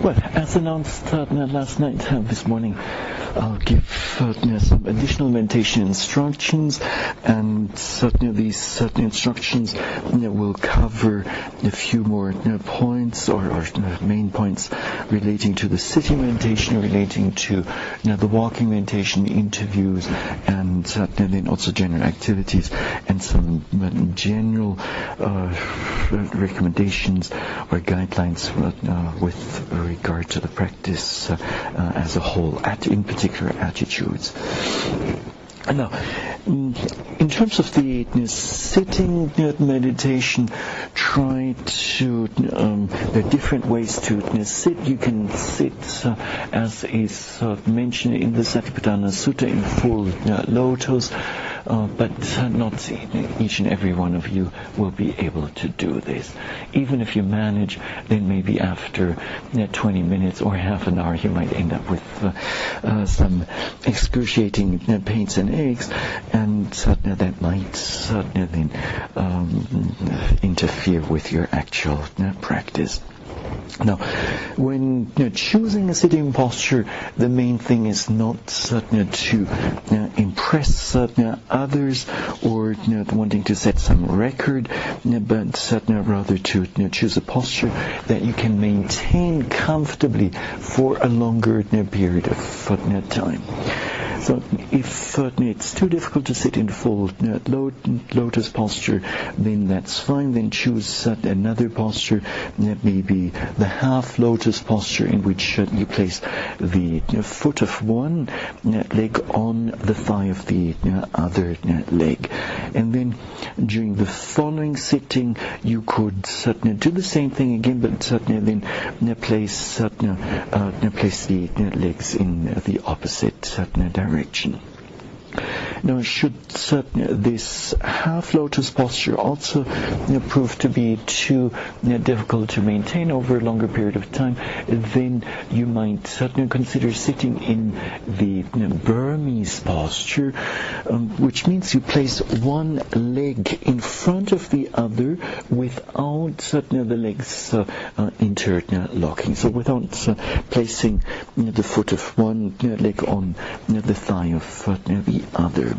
Well, as announced last night, this morning, I'll give some additional meditation instructions, and these instructions will cover a few more points or main points relating to the sitting meditation, relating to the walking meditation, interviews, and then also general activities, and some general recommendations or guidelines with regard to the practice as a whole, in particular attitudes. Now, in terms of the sitting meditation, try to, there are different ways to sit. You can sit, as is mentioned in the Satipatthana Sutta, in full lotus, but not each and every one of you will be able to do this. Even if you manage, then maybe after 20 minutes or half an hour you might end up with some excruciating pains and aches, and that might then interfere with your actual practice. Now, when choosing a sitting posture, the main thing is not to impress others or wanting to set some record, but rather to choose a posture that you can maintain comfortably for a longer period of time. So if it's too difficult to sit in full lotus posture, then that's fine. Then choose another posture, maybe the half lotus posture, in which you place the foot of one leg on the thigh of the other leg. And then during the following sitting, you could do the same thing again, but then place the legs in the opposite direction. Now, should this half lotus posture also prove to be too difficult to maintain over a longer period of time, then you might consider sitting in the Burmese posture, which means you place one leg in front of the other without the legs interlocking. So without placing the foot of one leg on the thigh of the other.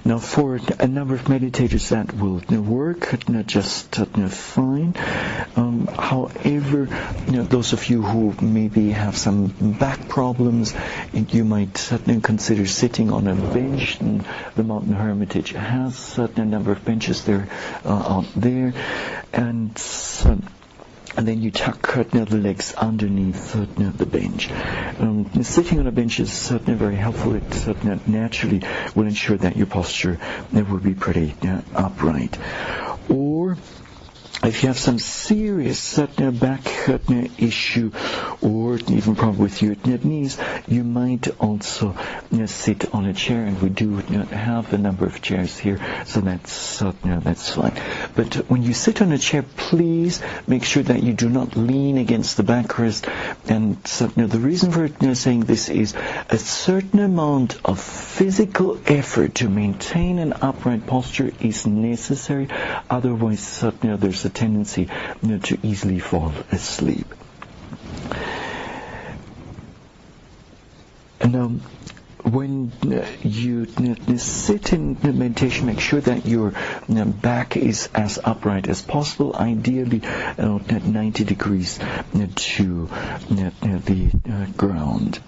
Now, for a number of meditators that will work just fine. However, those of you who maybe have some back problems, you might consider sitting on a bench. And the Mountain Hermitage has a number of benches there out there, and then you tuck the legs underneath the bench. Sitting on a bench is certainly very helpful. It naturally will ensure that your posture will be pretty upright. Or if you have some serious back issue, or even problem with your knees, you might also sit on a chair, and we do have a number of chairs here, so that's fine. But when you sit on a chair, please make sure that you do not lean against the backrest. And the reason for saying this is a certain amount of physical effort to maintain an upright posture is necessary. Otherwise, there's a tendency to easily fall asleep. And when you sit in meditation, make sure that your back is as upright as possible, ideally at 90 degrees to the ground.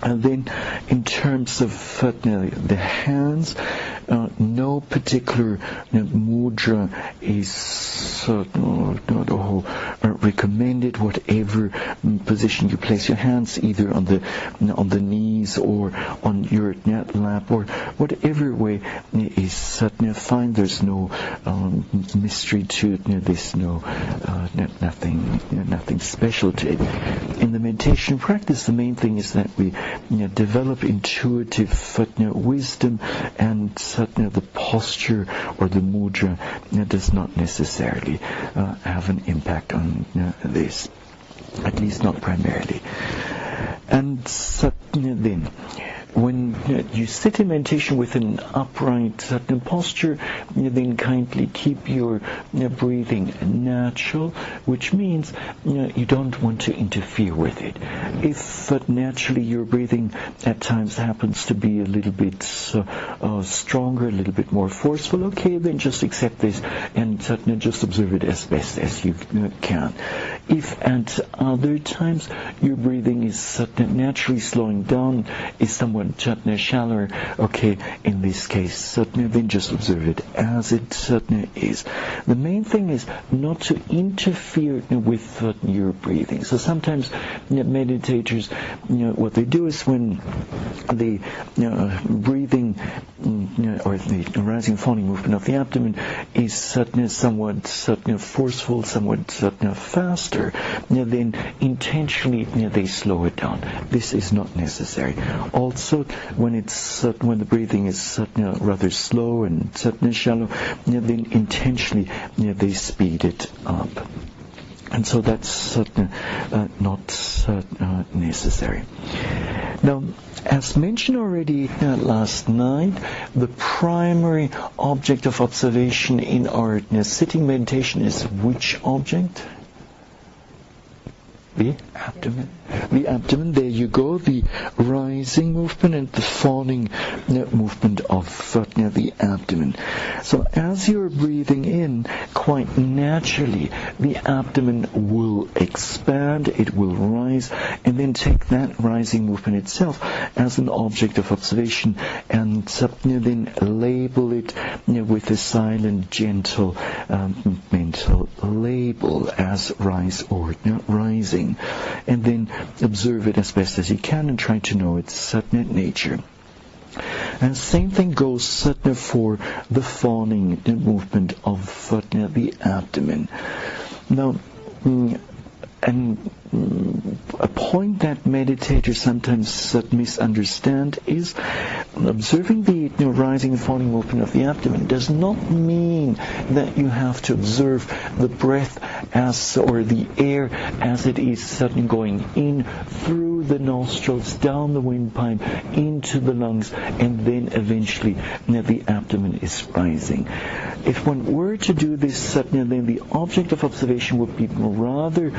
And then, in terms of the hands, no particular mudra is recommended. Whatever position you place your hands, either on the knees or on your lap, or whatever way is fine. There's no mystery to this, nothing special to it. In the meditation practice, the main thing is that we develop intuitive wisdom, and the posture or the mudra does not necessarily have an impact on this, at least not primarily. And then when you sit in meditation with an upright posture, then kindly keep your breathing natural, which means you don't want to interfere with it. If naturally your breathing at times happens to be a little bit stronger, a little bit more forceful, okay, then just accept this and just observe it as best as you can. If at other times your breathing is naturally slowing down, is somewhat shallower, okay, in this case, then just observe it as it is. The main thing is not to interfere with your breathing. So sometimes meditators, what they do is when the breathing or the rising falling movement of the abdomen is somewhat forceful, somewhat faster, then intentionally they slow it down. This is not necessary. Also, when the breathing is rather slow and shallow, then intentionally they speed it up. And so that's not necessary. Now, as mentioned already last night, the primary object of observation in our sitting meditation is which object? The abdomen. The abdomen, there you go, the rising movement and the falling movement of the abdomen. So as you're breathing in, quite naturally, the abdomen will expand, it will rise, and then take that rising movement itself as an object of observation and then label it with a silent, gentle mental label as rise or rising. And then observe it as best as you can and try to know its nature. And same thing goes for the falling movement of the abdomen. Now, and a point that meditators sometimes misunderstand is observing the rising and falling movement of the abdomen does not mean that you have to observe the breath or the air as it is suddenly going in through the nostrils, down the windpipe, into the lungs, and then eventually the abdomen is rising. If one were to do this, then the object of observation would be rather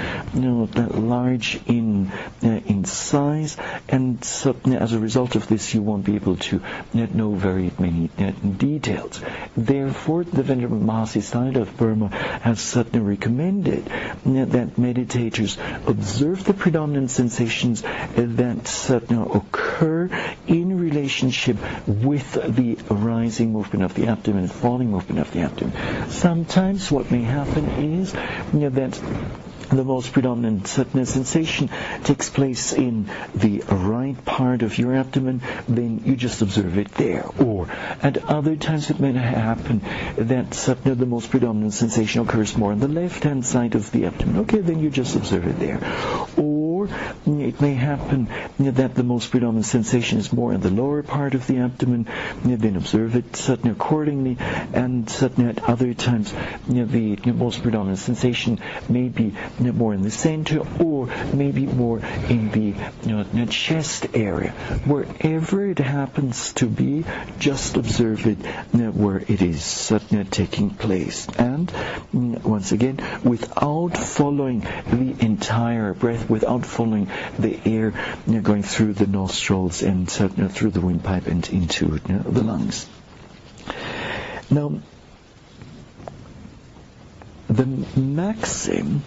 large in size, and as a result of this you won't be able to know very many details. Therefore, the Venerable Mahasi Sayadaw of Burma has certainly recommended that meditators observe the predominant sensations that occur in relationship with the rising movement of the abdomen and falling movement of the abdomen. Sometimes what may happen is that the most predominant sensation takes place in the right part of your abdomen, then you just observe it there. Or at other times it may happen that the most predominant sensation occurs more on the left-hand side of the abdomen. Okay, then you just observe it there. Or it may happen that the most predominant sensation is more in the lower part of the abdomen, then observe it accordingly. And at other times the most predominant sensation may be more in the center, or maybe more in the chest area. Wherever it happens to be, just observe it where it is taking place. And once again, without following the entire breath, without following the air going through the nostrils and through the windpipe and into the lungs. Now, the maxim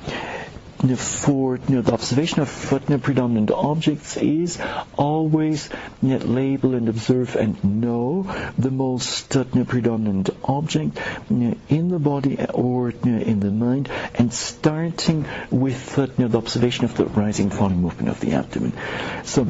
for the observation of predominant objects is always label and observe and know the most predominant object in the body or in the mind, and starting with the observation of the rising falling movement of the abdomen. So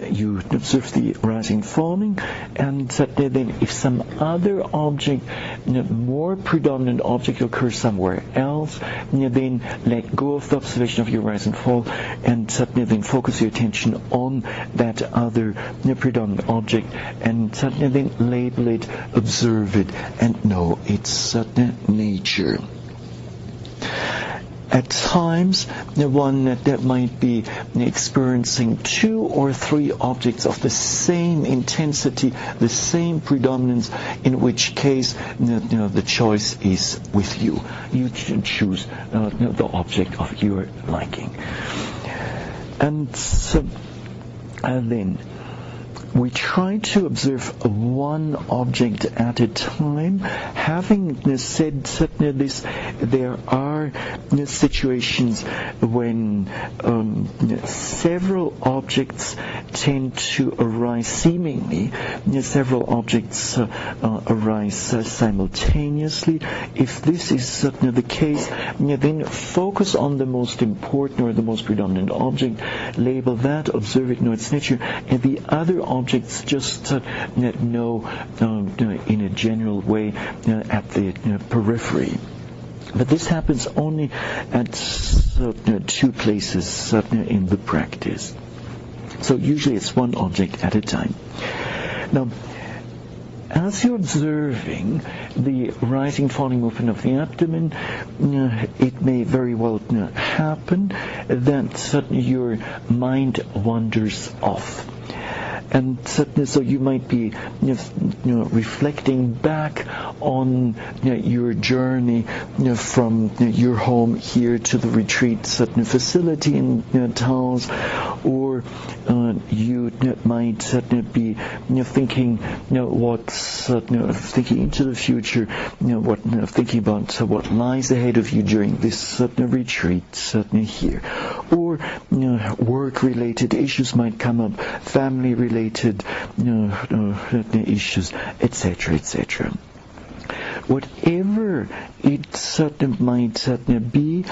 you observe the rising falling, and then if some other object, more predominant object, occurs somewhere else, then let go of the observation of your rise and fall, and then focus your attention on that other predominant object, and then label it, observe it, and know its nature. At times, one that might be experiencing 2 or 3 objects of the same intensity, the same predominance, in which case the choice is with you. You choose the object of your liking. And then we try to observe one object at a time. Having said this, there are situations when several objects tend to arise seemingly. Several objects arise simultaneously. If this is the case, then focus on the most important or the most predominant object, label that, observe it, know its nature, and the other objects just know in a general way at the periphery. But this happens only at 2 places in the practice. So usually it's one object at a time. Now, as you're observing the rising, falling open of the abdomen, it may very well happen that your mind wanders off. And so you might be reflecting back on your journey from your home here to the retreat facility in Taos, or you might be thinking thinking into the future, thinking about what lies ahead of you during this retreat here, or work-related issues might come up, family-related issues, etc., etc. Whatever it might be,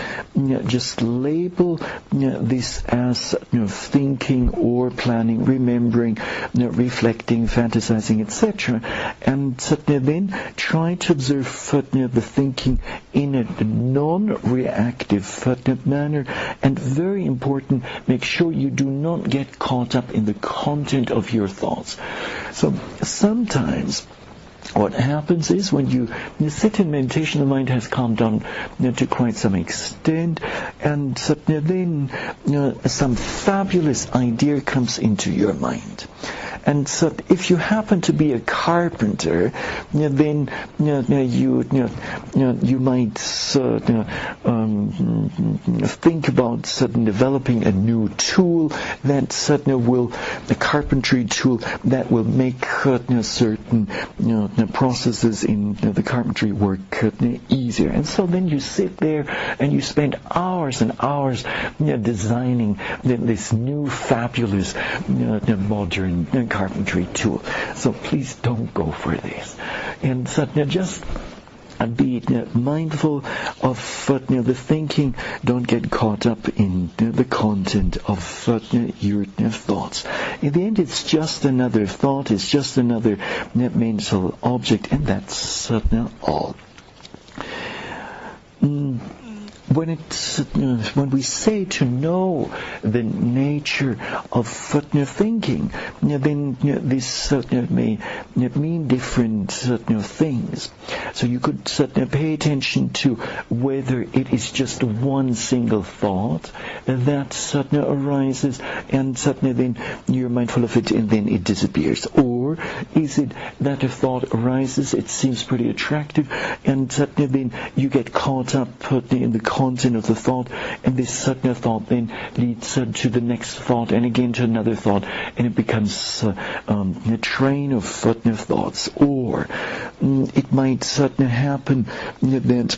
just label this as thinking or planning, remembering, reflecting, fantasizing, etc. And then try to observe the thinking in a non-reactive manner. And very important, make sure you do not get caught up in the content of your thoughts. So sometimes what happens is when you sit in meditation, the mind has calmed down to quite some extent, and then some fabulous idea comes into your mind. And so if you happen to be a carpenter, then you might think about developing a new tool that a carpentry tool that will make certain processes in the carpentry work easier. And so then you sit there and you spend hours and hours designing this new fabulous modern carpentry tool. So please don't go for this. And so just be mindful of the thinking. Don't get caught up in the content of your thoughts. In the end, it's just another thought. It's just another mental object, and that's all. When we say to know the nature of thinking, then this may mean different things. So you could pay attention to whether it is just one single thought that arises, and then you're mindful of it, and then it disappears. Or is it that a thought arises, it seems pretty attractive, and then you get caught up in the content of the thought, and this thought then leads to the next thought, and again to another thought, and it becomes a train of thoughts. Or it might happen that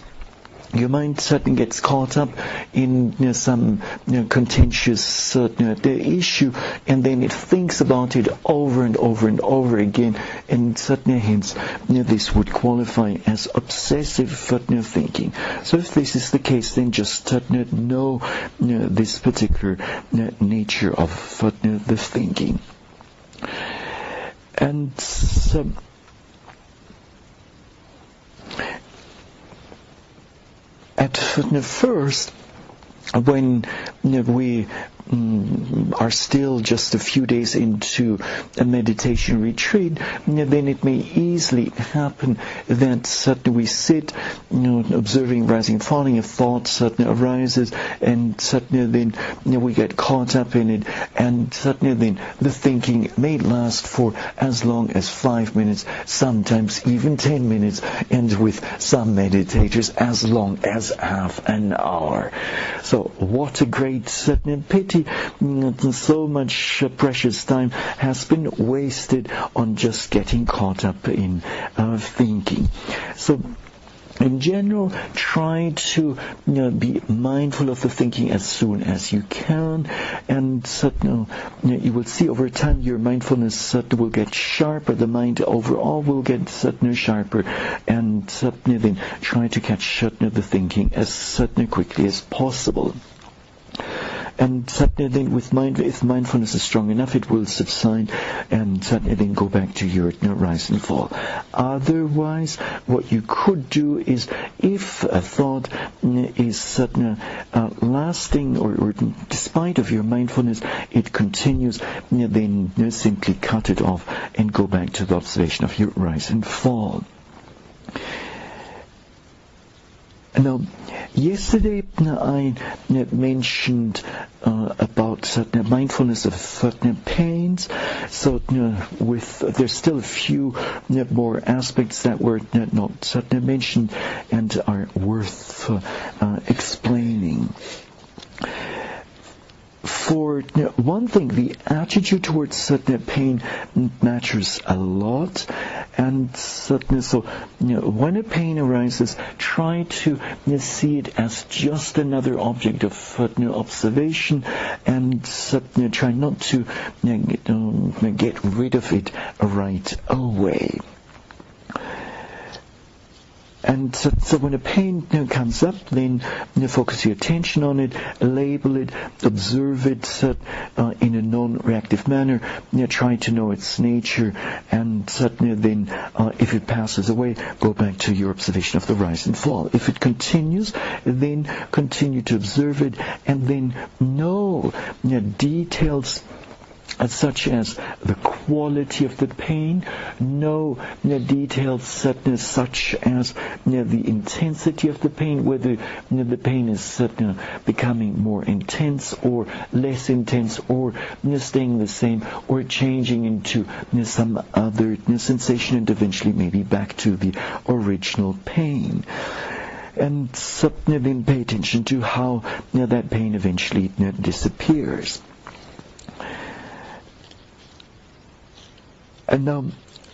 your mind certainly gets caught up in some contentious issue, and then it thinks about it over and over and over again, and certainly hence this would qualify as obsessive thinking. So if this is the case, then just know this particular nature of the thinking. And at first, when we are still just a few days into a meditation retreat, then it may easily happen that suddenly we sit, observing rising and falling, a thought suddenly arises, and suddenly then we get caught up in it, and suddenly then the thinking may last for as long as 5 minutes, sometimes even 10 minutes, and with some meditators as long as half an hour. So what a great pity. So much precious time has been wasted on just getting caught up in thinking. So in general, try to be mindful of the thinking as soon as you can, and you will see over time your mindfulness will get sharper, the mind overall will get sharper, and then try to catch the thinking as quickly as possible. And then if mindfulness is strong enough, it will subside, and then go back to your rise and fall. Otherwise, what you could do is, if a thought is lasting, or despite of your mindfulness, it continues, then simply cut it off and go back to the observation of your rise and fall. Now, yesterday I mentioned about mindfulness of pains. So there's still a few more aspects that were not mentioned and are worth explaining. For one thing, the attitude towards pain matters a lot, and so when a pain arises, try to see it as just another object of observation, and try not to get rid of it right away. And so when a pain comes up, then focus your attention on it, label it, observe it in a non-reactive manner. Try to know its nature, and then if it passes away, go back to your observation of the rise and fall. If it continues, then continue to observe it, and then know details such as the quality of the pain, know details such as the intensity of the pain, whether the pain is becoming more intense or less intense, or staying the same, or changing into some other sensation, and eventually maybe back to the original pain. And then pay attention to how that pain eventually disappears. And now,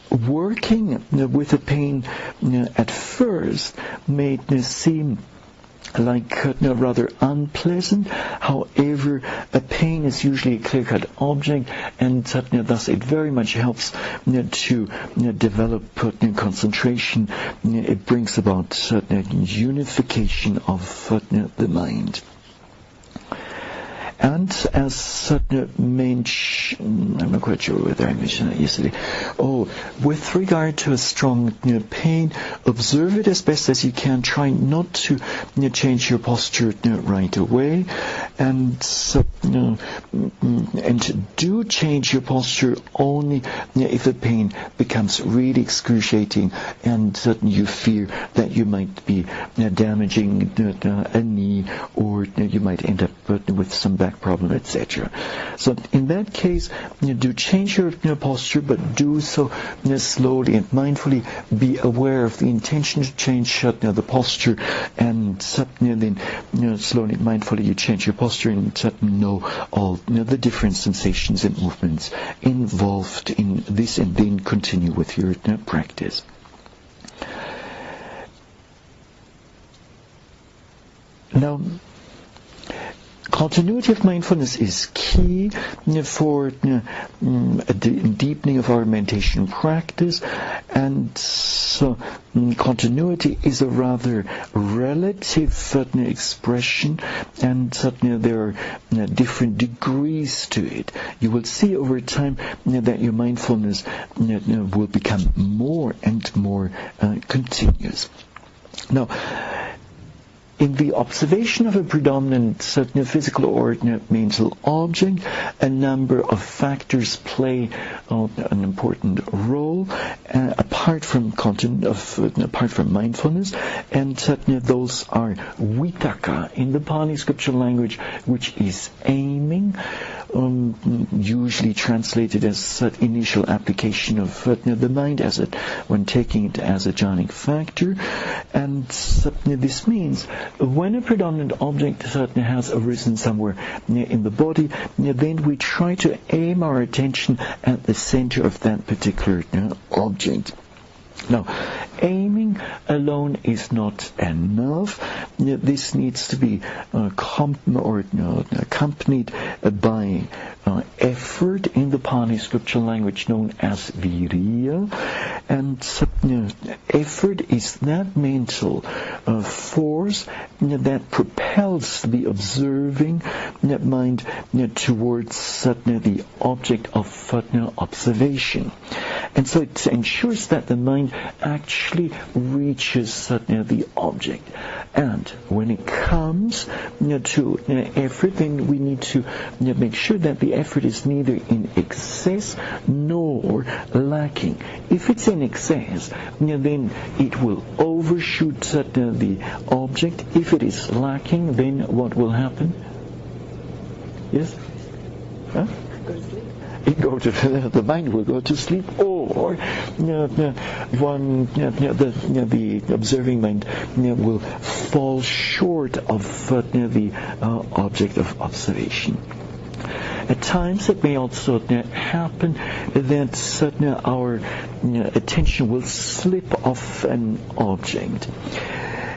working with the pain at first may seem like rather unpleasant. However, a pain is usually a clear-cut object, and thus it very much helps to develop concentration. It brings about unification of the mind. And as mentioned, I'm not quite sure whether I mentioned that yesterday. With regard to a strong pain, observe it as best as you can. Try not to change your posture right away, and do change your posture only if the pain becomes really excruciating, and you fear that you might be damaging a knee, or you might end up with some back problem, etc. So in that case, do change your posture, but do so slowly and mindfully. Be aware of the intention to change the posture, and then slowly and mindfully you change your posture, and know all the different sensations and movements involved in this, and then continue with your practice. Now, continuity of mindfulness is key for a deepening of our meditation practice, and so continuity is a rather relative expression, and there are different degrees to it. You will see over time that your mindfulness will become more and more continuous. Now, in the observation of a predominant physical or mental object, a number of factors play an important role apart from mindfulness, and those are vitaka in the Pali scriptural language, which is aiming, usually translated as initial application of the mind when taking it as a jhanic factor. And this means when a predominant object has arisen somewhere in the body, then we try to aim our attention at the center of that particular object. Now, aiming alone is not enough. This needs to be accompanied by effort in the Pali scriptural language known as viriya. And effort is that mental force that propels the observing mind towards the object of observation. And so it ensures that the mind actually reaches the object. And when it comes to effort, then we need to make sure that the effort is neither in excess nor lacking. If it's in excess, then it will overshoot the object. If it is lacking, then what will happen? Yes? Huh? The mind will go to sleep, or the observing mind will fall short of the object of observation. At times it may also happen that our attention will slip off an object.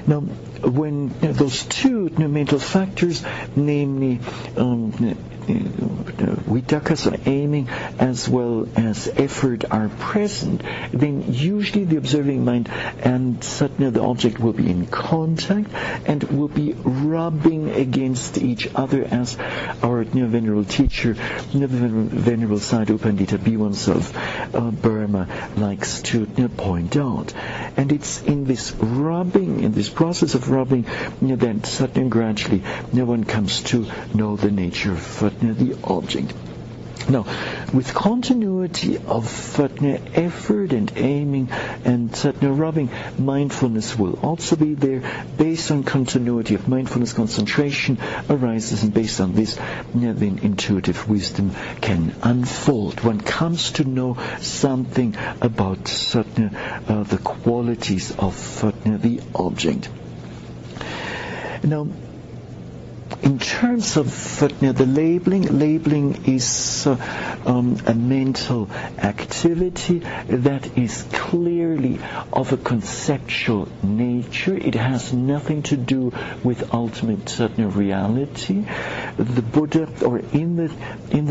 Now, when those two mental factors, namely vitakas or aiming as well as effort, are present, then usually the observing mind and the object will be in contact and will be rubbing against each other, as our venerable teacher, Venerable Sayadaw Pandita Bhivans of Burma, likes to point out. And it's in this rubbing, in this process of rubbing, that gradually one comes to know the nature of the object. Now, with continuity of effort and aiming and rubbing, mindfulness will also be there. Based on continuity of mindfulness, concentration arises, and based on this, then intuitive wisdom can unfold. One comes to know something about the qualities of the object. Now, in terms of the labeling is a mental activity that is clearly of a conceptual nature. It has nothing to do with ultimate reality. The Buddha, or in the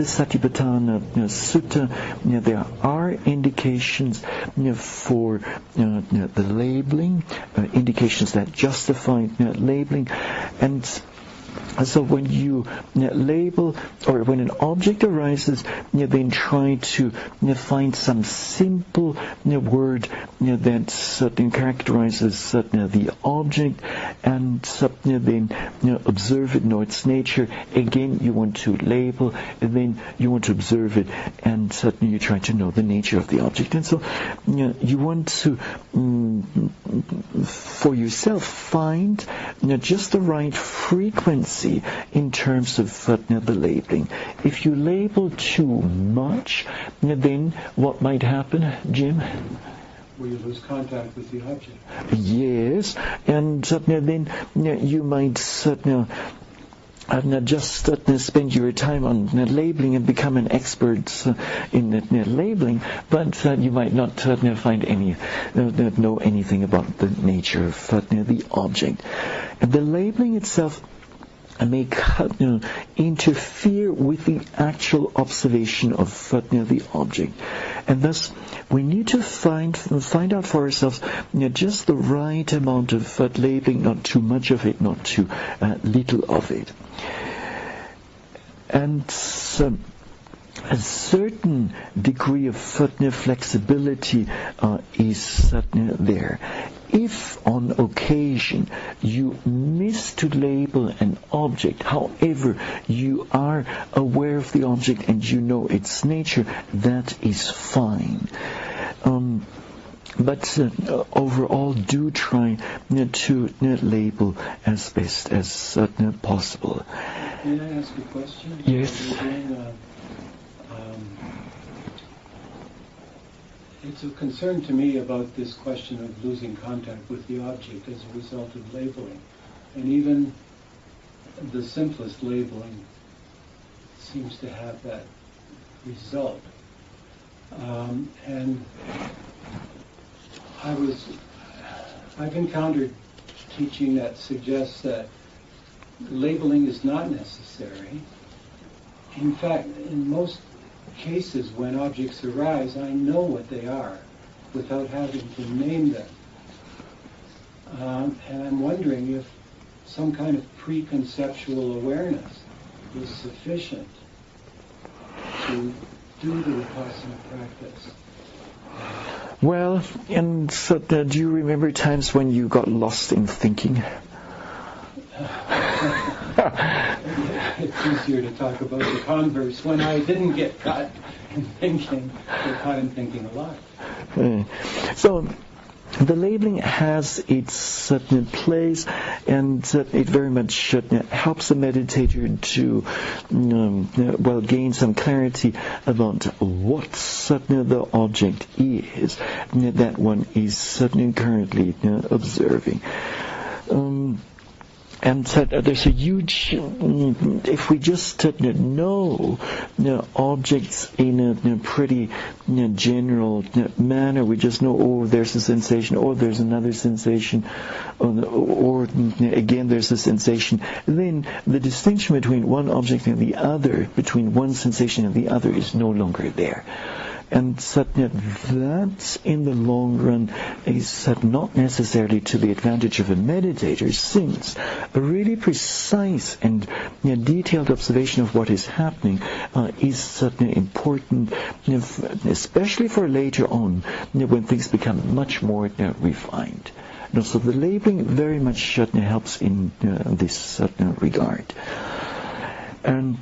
Satipatthana Sutta, there are indications for the labeling, indications that justify labeling. And so when you label, or when an object arises, then try to find some simple word that characterizes the object, and then observe it, know its nature. Again, you want to label, and then you want to observe it, and you try to know the nature of the object. And so you want to, for yourself, find just the right frequency in terms of the labeling. If you label too much, then what might happen, Jim? Well, you lose contact with the object. Yes, and then you might just spend your time on labeling and become an expert in labeling, but you might not find know anything about the nature of the object. And the labeling itself may interfere with the actual observation of the object, and thus we need to find out for ourselves just the right amount of labeling, not too much of it, not too little of it. And a certain degree of flexibility is there. if on occasion you miss to label an object, however you are aware of the object and you know its nature, that is fine. But overall, do try to label as best as possible. May I ask a question? Yes. It's a concern to me about this question of losing contact with the object as a result of labeling. And even the simplest labeling seems to have that result. And I've encountered teaching that suggests that labeling is not necessary. In fact, in most cases when objects arise, I know what they are without having to name them. And I'm wondering if some kind of preconceptual awareness is sufficient to do the Vipassanā practice. Well, and so, do you remember times when you got lost in thinking? It's easier to talk about the converse. When I didn't get caught in thinking, I got caught in thinking a lot. So the labeling has its place, and it very much helps the meditator to gain some clarity about what the object is that one is currently observing. And there's a huge, if we just know objects in a pretty general manner, we just know, oh, there's a sensation, or there's another sensation, or again there's a sensation, then the distinction between one object and the other, between one sensation and the other, is no longer there. And that, in the long run, is not necessarily to the advantage of a meditator, since a really precise and detailed observation of what is happening is important, especially for later on, when things become much more refined. So the labeling very much helps in this regard. And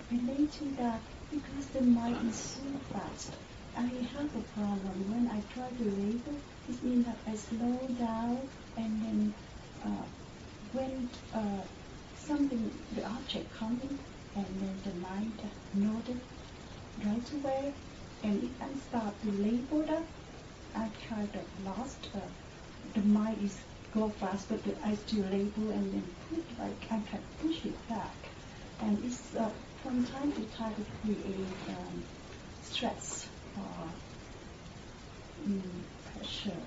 related to that, because the mind is so fast, I have a problem. When I try to label, it means that I slow down, and then when something, the object coming, and then the mind noted right away, and if I start to label that, I try to lost. The mind is go fast, but I still label and then put, like I can push it back, and it's from time to time to create stress or pressure.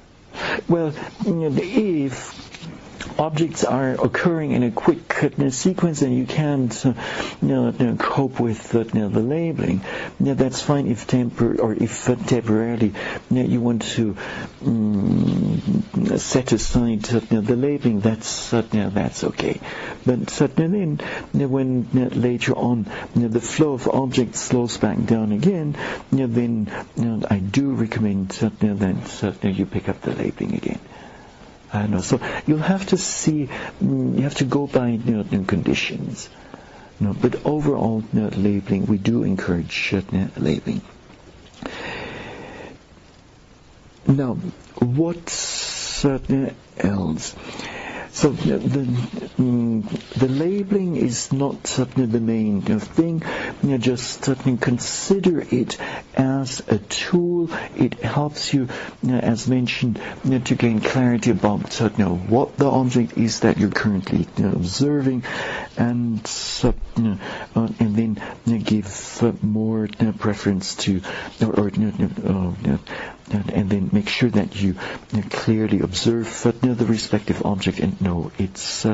Well, if objects are occurring in a quick sequence and you can't cope with the labeling, that's fine. If temporarily you want to set aside the labeling, that's okay. But then when later on the flow of objects slows back down again, then I do recommend that you pick up the labeling again. So you'll have to see, you have to go by conditions. But overall, labeling, we do encourage labeling. Now, what's else? So the labeling is not the main thing. Just consider it as a tool. It helps you, as mentioned, to gain clarity about what the object is that you're currently observing, and then give more preference to, and then make sure that you clearly observe the respective object and know its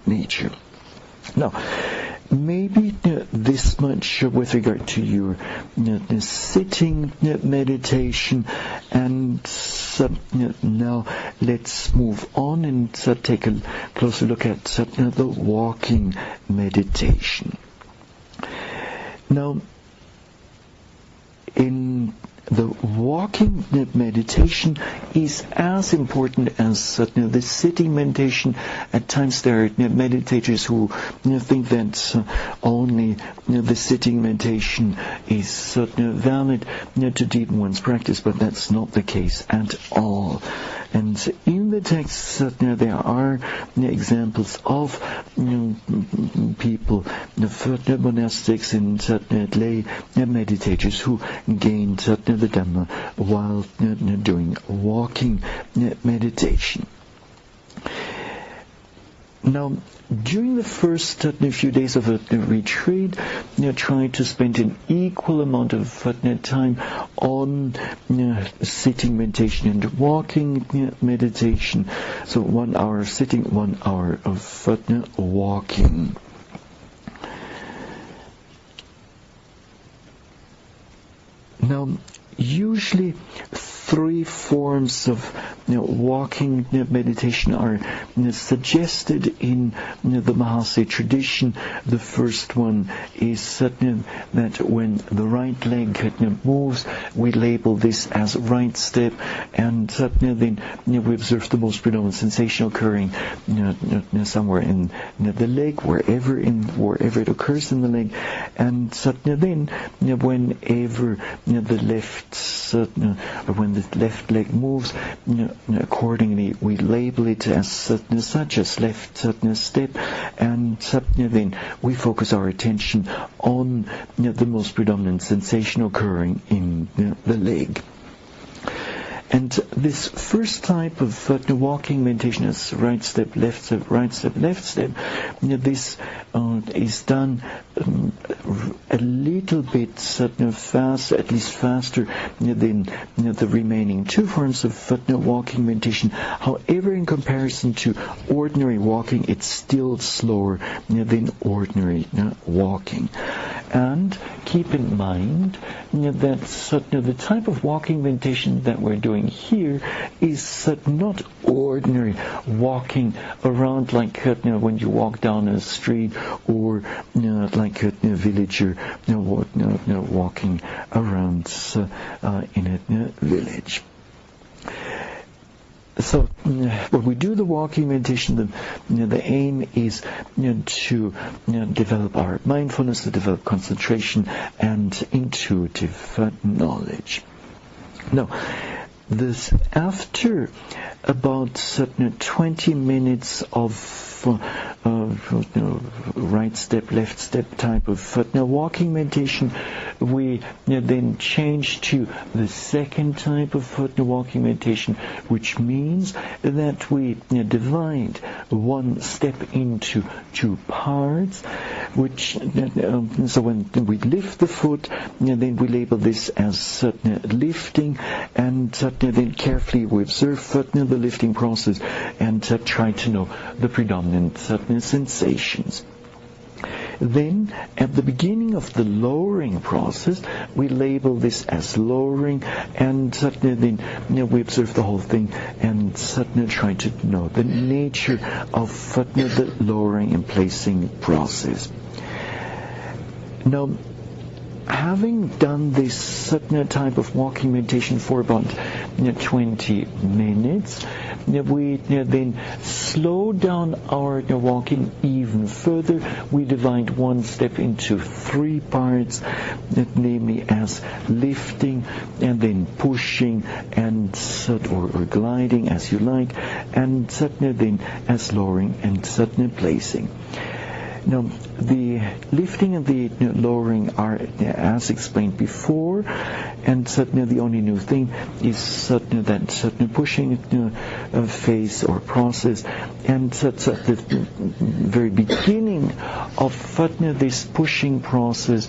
nature. Now, maybe this much with regard to your sitting meditation, and now let's move on and take a closer look at the walking meditation. Now, in the walking meditation is as important as the sitting meditation. At times there are meditators who think that only the sitting meditation is valid to deepen one's practice, but that's not the case at all. And in the text, there are examples of people, monastics and lay meditators who gained the Dhamma while doing walking meditation. Now, during the first few days of the retreat, try to spend an equal amount of time on sitting meditation and walking meditation. So 1 hour sitting, 1 hour of walking. Now, usually 3 forms of walking meditation are suggested in the Mahasi tradition. The first one is that when the right leg moves, we label this as right step, and then we observe the most predominant sensation occurring somewhere in the leg, wherever it occurs in the leg, and then whenever the left leg moves, accordingly we label it as such as left step, and then we focus our attention on the most predominant sensation occurring in the leg. And this first type of walking meditation is right step, left step, right step, left step. This is done a little bit fast, at least faster than the remaining 2 forms of walking meditation. However, in comparison to ordinary walking, it's still slower than ordinary walking. And keep in mind that the type of walking meditation that we're doing here is not ordinary walking around like when you walk down a street, or like a villager walking around in a village. So when we do the walking meditation, the aim is to develop our mindfulness, to develop concentration and intuitive knowledge. Now, after about 20 minutes of right step, left step type of walking meditation, we then change to the second type of walking meditation, which means that we divide one step into 2 parts, which so when we lift the foot, then we label this as lifting, and then carefully we observe the lifting process and try to know the predominant sensations. Then, at the beginning of the lowering process, we label this as lowering, and then we observe the whole thing and try to know the nature of the lowering and placing process. Now, having done this type of walking meditation for about 20 minutes, we then slow down our walking even further. We divide one step into 3 parts, namely as lifting, and then pushing, and or gliding as you like, and then as lowering and placing. Now, the lifting and the lowering are as explained before, and the only new thing is that pushing phase or process, and at the very beginning of this pushing process,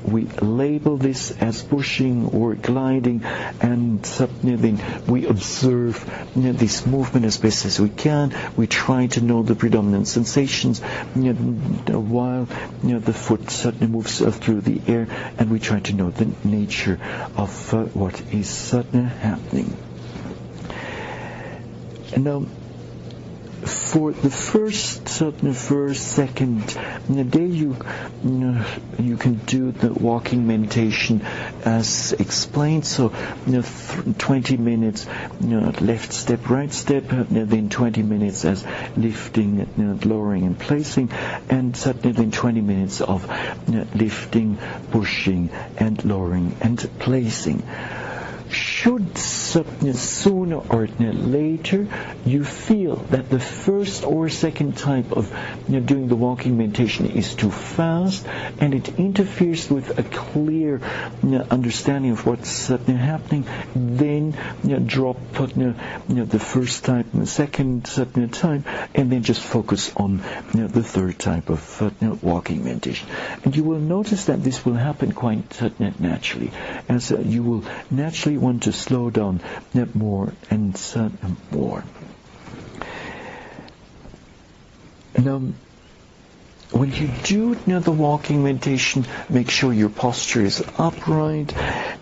we label this as pushing or gliding, and then we observe this movement as best as we can. We try to know the predominant sensations while the foot moves through the air, and we try to know the nature of what is happening. Now, for the first second day, you can do the walking meditation as explained. So 20 minutes left step, right step, then 20 minutes as lifting, lowering and placing, and then 20 minutes of lifting, pushing and lowering and placing. Should sooner or later you feel that the first or second type of doing the walking meditation is too fast and it interferes with a clear understanding of what's happening, then drop the first type and the second time, and then just focus on the third type of walking meditation. And you will notice that this will happen quite naturally, as you will naturally want to slow down more and more. Now, when you do the walking meditation, make sure your posture is upright,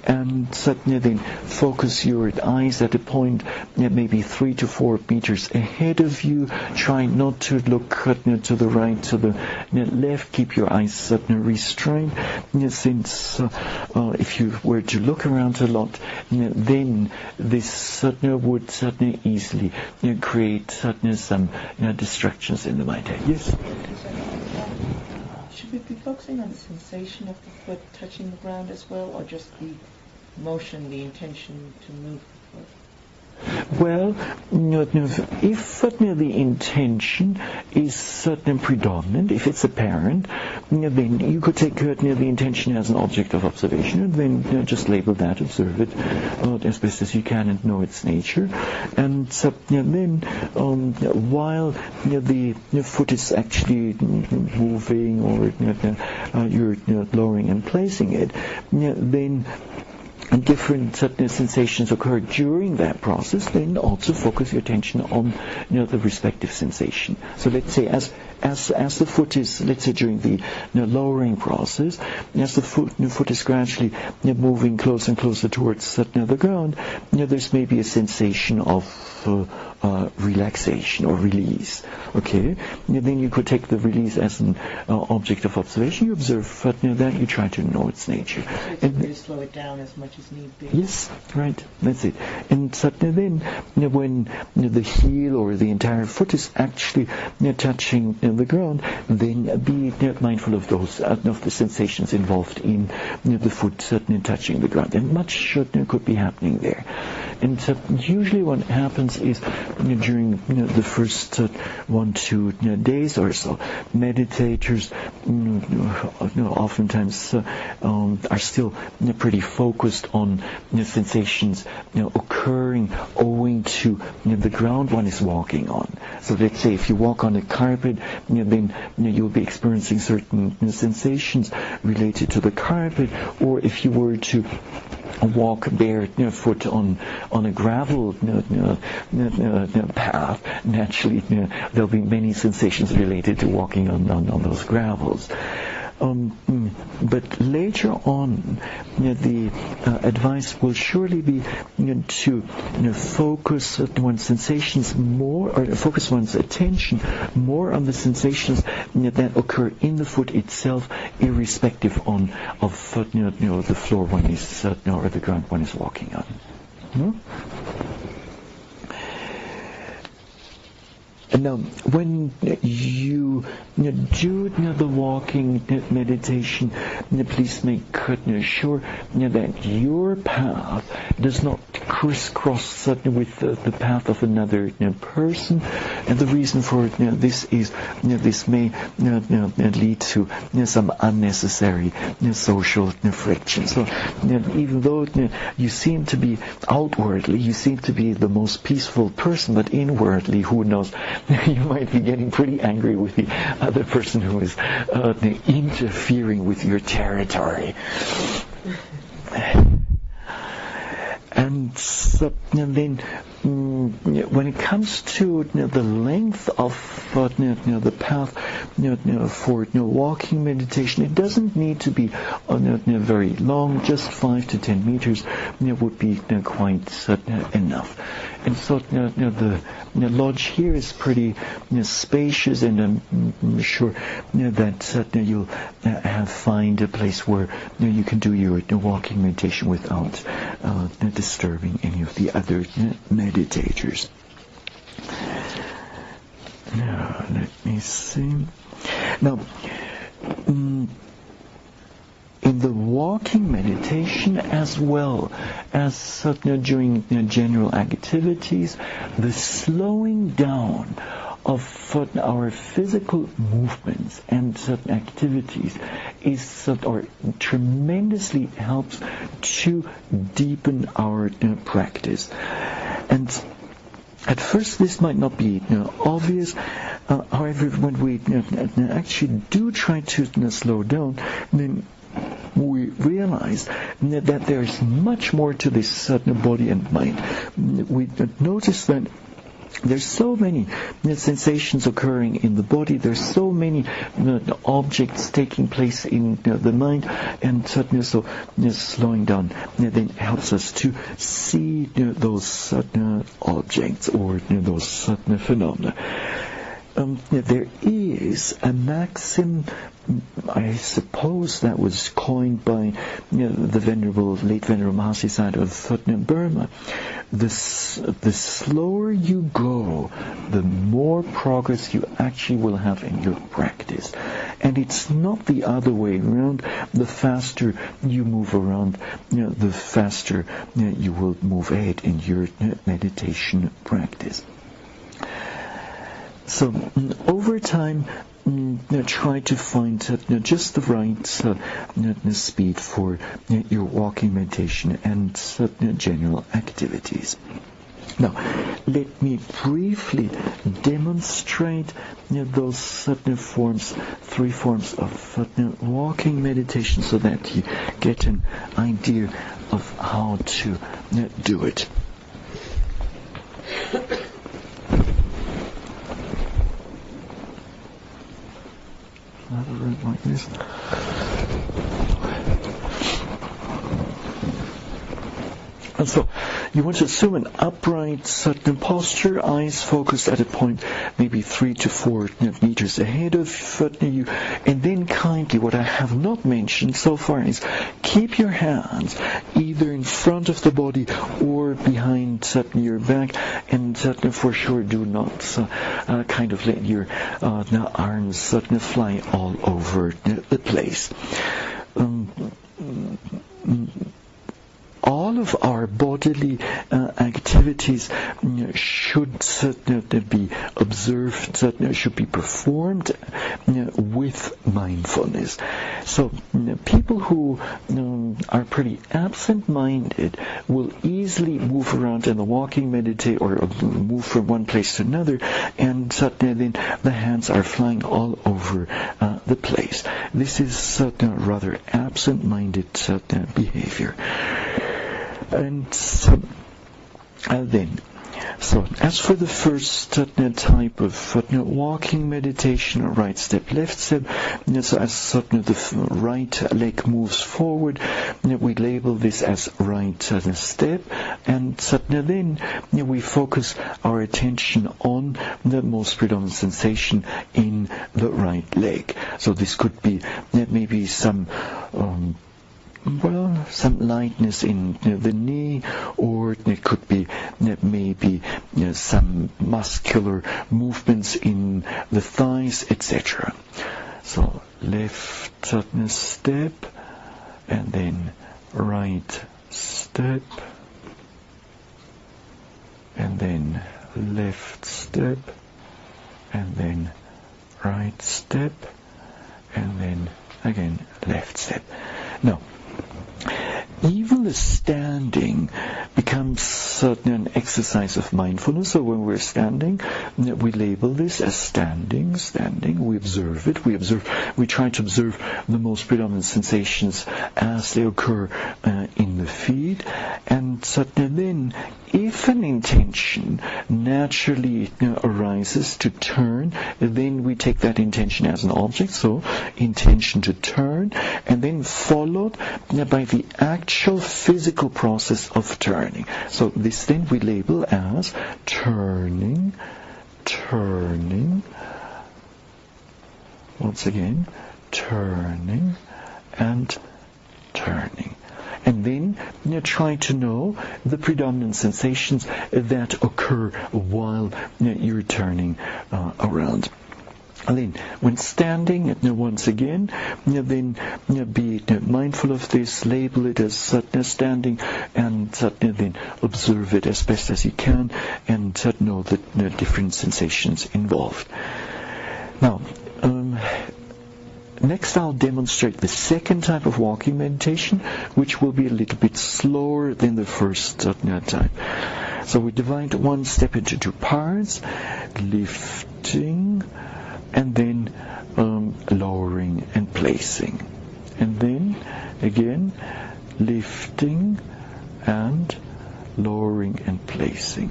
and then focus your eyes at a point maybe 3 to 4 meters ahead of you. Try not to look to the right, to the left. Keep your eyes restrained, since if you were to look around a lot, then this would easily create some distractions in the mind. Yes? Should we be focusing on the sensation of the foot touching the ground as well, or just the motion, the intention to move the foot? Well, if the intention is predominant, if it's apparent, then you could take the intention as an object of observation, and then just label that, observe it as best as you can, and know its nature. And then, while the foot is actually moving, or you're lowering and placing it, then different sensations occur during that process, then also focus your attention on the respective sensation. So let's say as the foot is, let's say during the lowering process, as the foot is gradually moving closer and closer towards the ground, there's maybe a sensation of relaxation or release. Okay, then you could take the release as an object of observation. You observe that, you try to know its nature. So you slow it down as much as need be. Yes, right, that's it. And then when the heel or the entire foot is actually touching the ground, then be mindful of those of the sensations involved in the foot touching the ground. And much could be happening there. And usually what happens is during the first 1-2 days or so, meditators oftentimes are still pretty focused on sensations occurring owing to the ground one is walking on. So let's say if you walk on a carpet, then you'll be experiencing certain sensations related to the carpet, or if you were to walk barefoot on a gravel path, naturally there'll be many sensations related to walking on those gravels. But later on, the advice will surely be to focus one's sensations more, or focus one's attention more on the sensations that occur in the foot itself, irrespective of the floor one is or the ground one is walking on. And now, when you do the walking meditation, please make sure that your path does not crisscross with the path of another person. And the reason for this is this may lead to some unnecessary social friction. So even though you seem to be outwardly, you seem to be the most peaceful person, but inwardly, who knows, you might be getting pretty angry with the other person who is interfering with your territory. And then when it comes to the length of the path for walking meditation, it doesn't need to be very long. Just 5 to 10 meters would be quite enough. And so the lodge here is pretty spacious, and I'm sure that you'll find a place where you can do your walking meditation without disturbing any of the other meditators. Now, let me see. Now, in the walking meditation, as well as during general activities, the slowing down of our physical movements and certain activities is or tremendously helps to deepen our practice. And at first this might not be obvious. However, when we actually do try to slow down, then we realize that there's much more to this body and mind. We notice that there's so many sensations occurring in the body. There's so many objects taking place in the mind, and certainly so slowing down then helps us to see those objects or those phenomena. There is a maxim, I suppose, that was coined by the late Venerable Mahasiddhanta of Burma. The slower you go, the more progress you actually will have in your practice. And it's not the other way around. The faster you move around, the faster you will move ahead in your meditation practice. So over time, try to find just the right speed for your walking meditation and general activities. Now, let me briefly demonstrate those three forms of walking meditation, so that you get an idea of how to do it. Like this. And so you want to assume an upright certain posture, eyes focused at a point maybe 3 to 4 meters ahead of you. And then kindly, what I have not mentioned so far is keep your hands either in front of the body or behind your back, and for sure do not kind of let your arms fly all over the place. All of our bodily activities should be observed, should be performed with mindfulness. So people who are pretty absent-minded will easily move around in the walking meditate or move from one place to another, and then the hands are flying all over the place. This is rather absent-minded behavior. And then, as for the first type of walking meditation, right step, left step, so as the right leg moves forward, we label this as right step, and then we focus our attention on the most predominant sensation in the right leg. So this could be maybe some lightness in the knee, or it could be maybe some muscular movements in the thighs, etc. So left step, and then right step, and then left step, and then right step, and then again left step. Now, even the standing becomes an exercise of mindfulness. So when we're standing, we label this as standing. We observe it. We try to observe the most predominant sensations as they occur in the feet. And then, if an intention naturally arises to turn, then we take that intention as an object. So, intention to turn, and then followed by the actual physical process of turning. So, this then we label as turning. Once again, turning and turning. And then try to know the predominant sensations that occur while you're turning around. And then, when standing, once again, then be mindful of this, label it as standing, and then observe it as best as you can, and know the different sensations involved. Now, next I'll demonstrate the second type of walking meditation, which will be a little bit slower than the first time. So we divide one step into two parts, lifting, and then lowering and placing. And then, again, lifting and lowering and placing.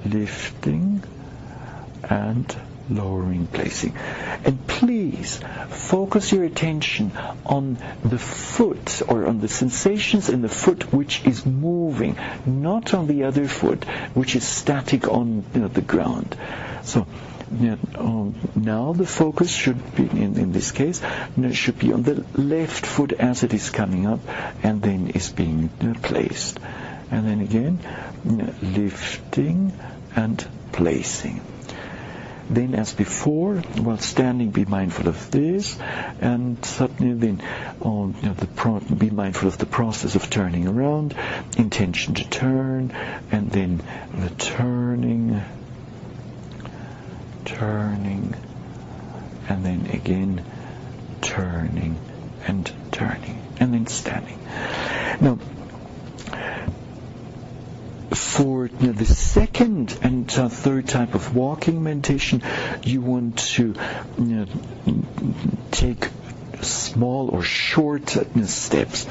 Lifting and lowering, placing. And please focus your attention on the foot, or on the sensations in the foot which is moving, not on the other foot which is static on the ground. So now the focus should be, in this case, should be on the left foot as it is coming up and then is being placed. And then again, lifting and placing. Then, as before, while standing, be mindful of this, and suddenly then be mindful of the process of turning around, intention to turn, and then the turning, and then again turning, and then standing. Now, for the second and third type of walking meditation, you want to take small or short steps.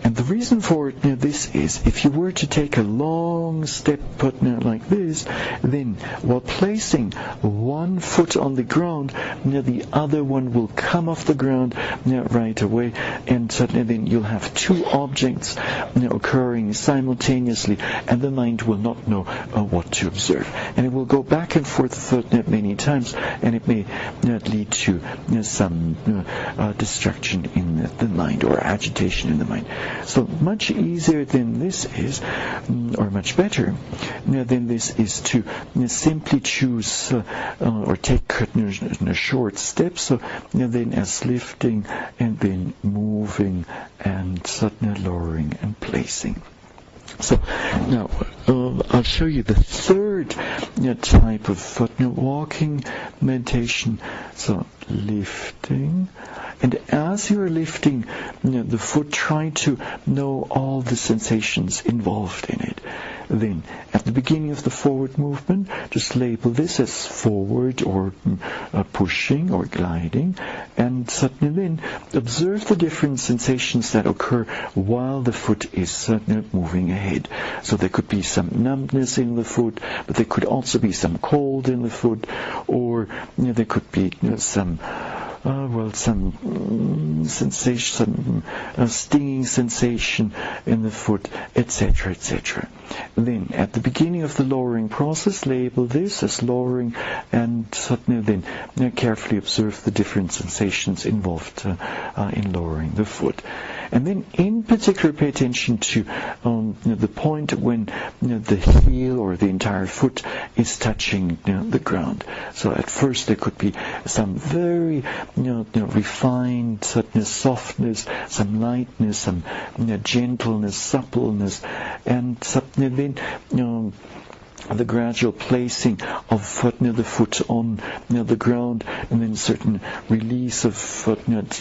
And the reason for this is, if you were to take a long step like this, then while placing one foot on the ground, the other one will come off the ground right away, and suddenly then you'll have two objects occurring simultaneously, and the mind will not know what to observe. And it will go back and forth many times, and it may lead to some distraction in the mind, or agitation in the mind. So much easier than this is, or much better than this is, to simply choose or take short steps. So then, as lifting and then moving and suddenly lowering and placing. So now I'll show you the third type of walking meditation. So lifting, and as you're lifting the foot, try to know all the sensations involved in it. Then, at the beginning of the forward movement, just label this as forward, or pushing, or gliding, and suddenly then observe the different sensations that occur while the foot is moving ahead. So there could be some numbness in the foot, but there could also be some cold in the foot, or there could be some sensation, some stinging sensation in the foot, etc., etc. Then, at the beginning of the lowering process, label this as lowering, and suddenly then carefully observe the different sensations involved in lowering the foot. And then, in particular, pay attention to the point when the heel or the entire foot is touching the ground. So at first there could be some very refined softness, some lightness, some gentleness, suppleness, and then the gradual placing of the foot on the ground, and then certain release of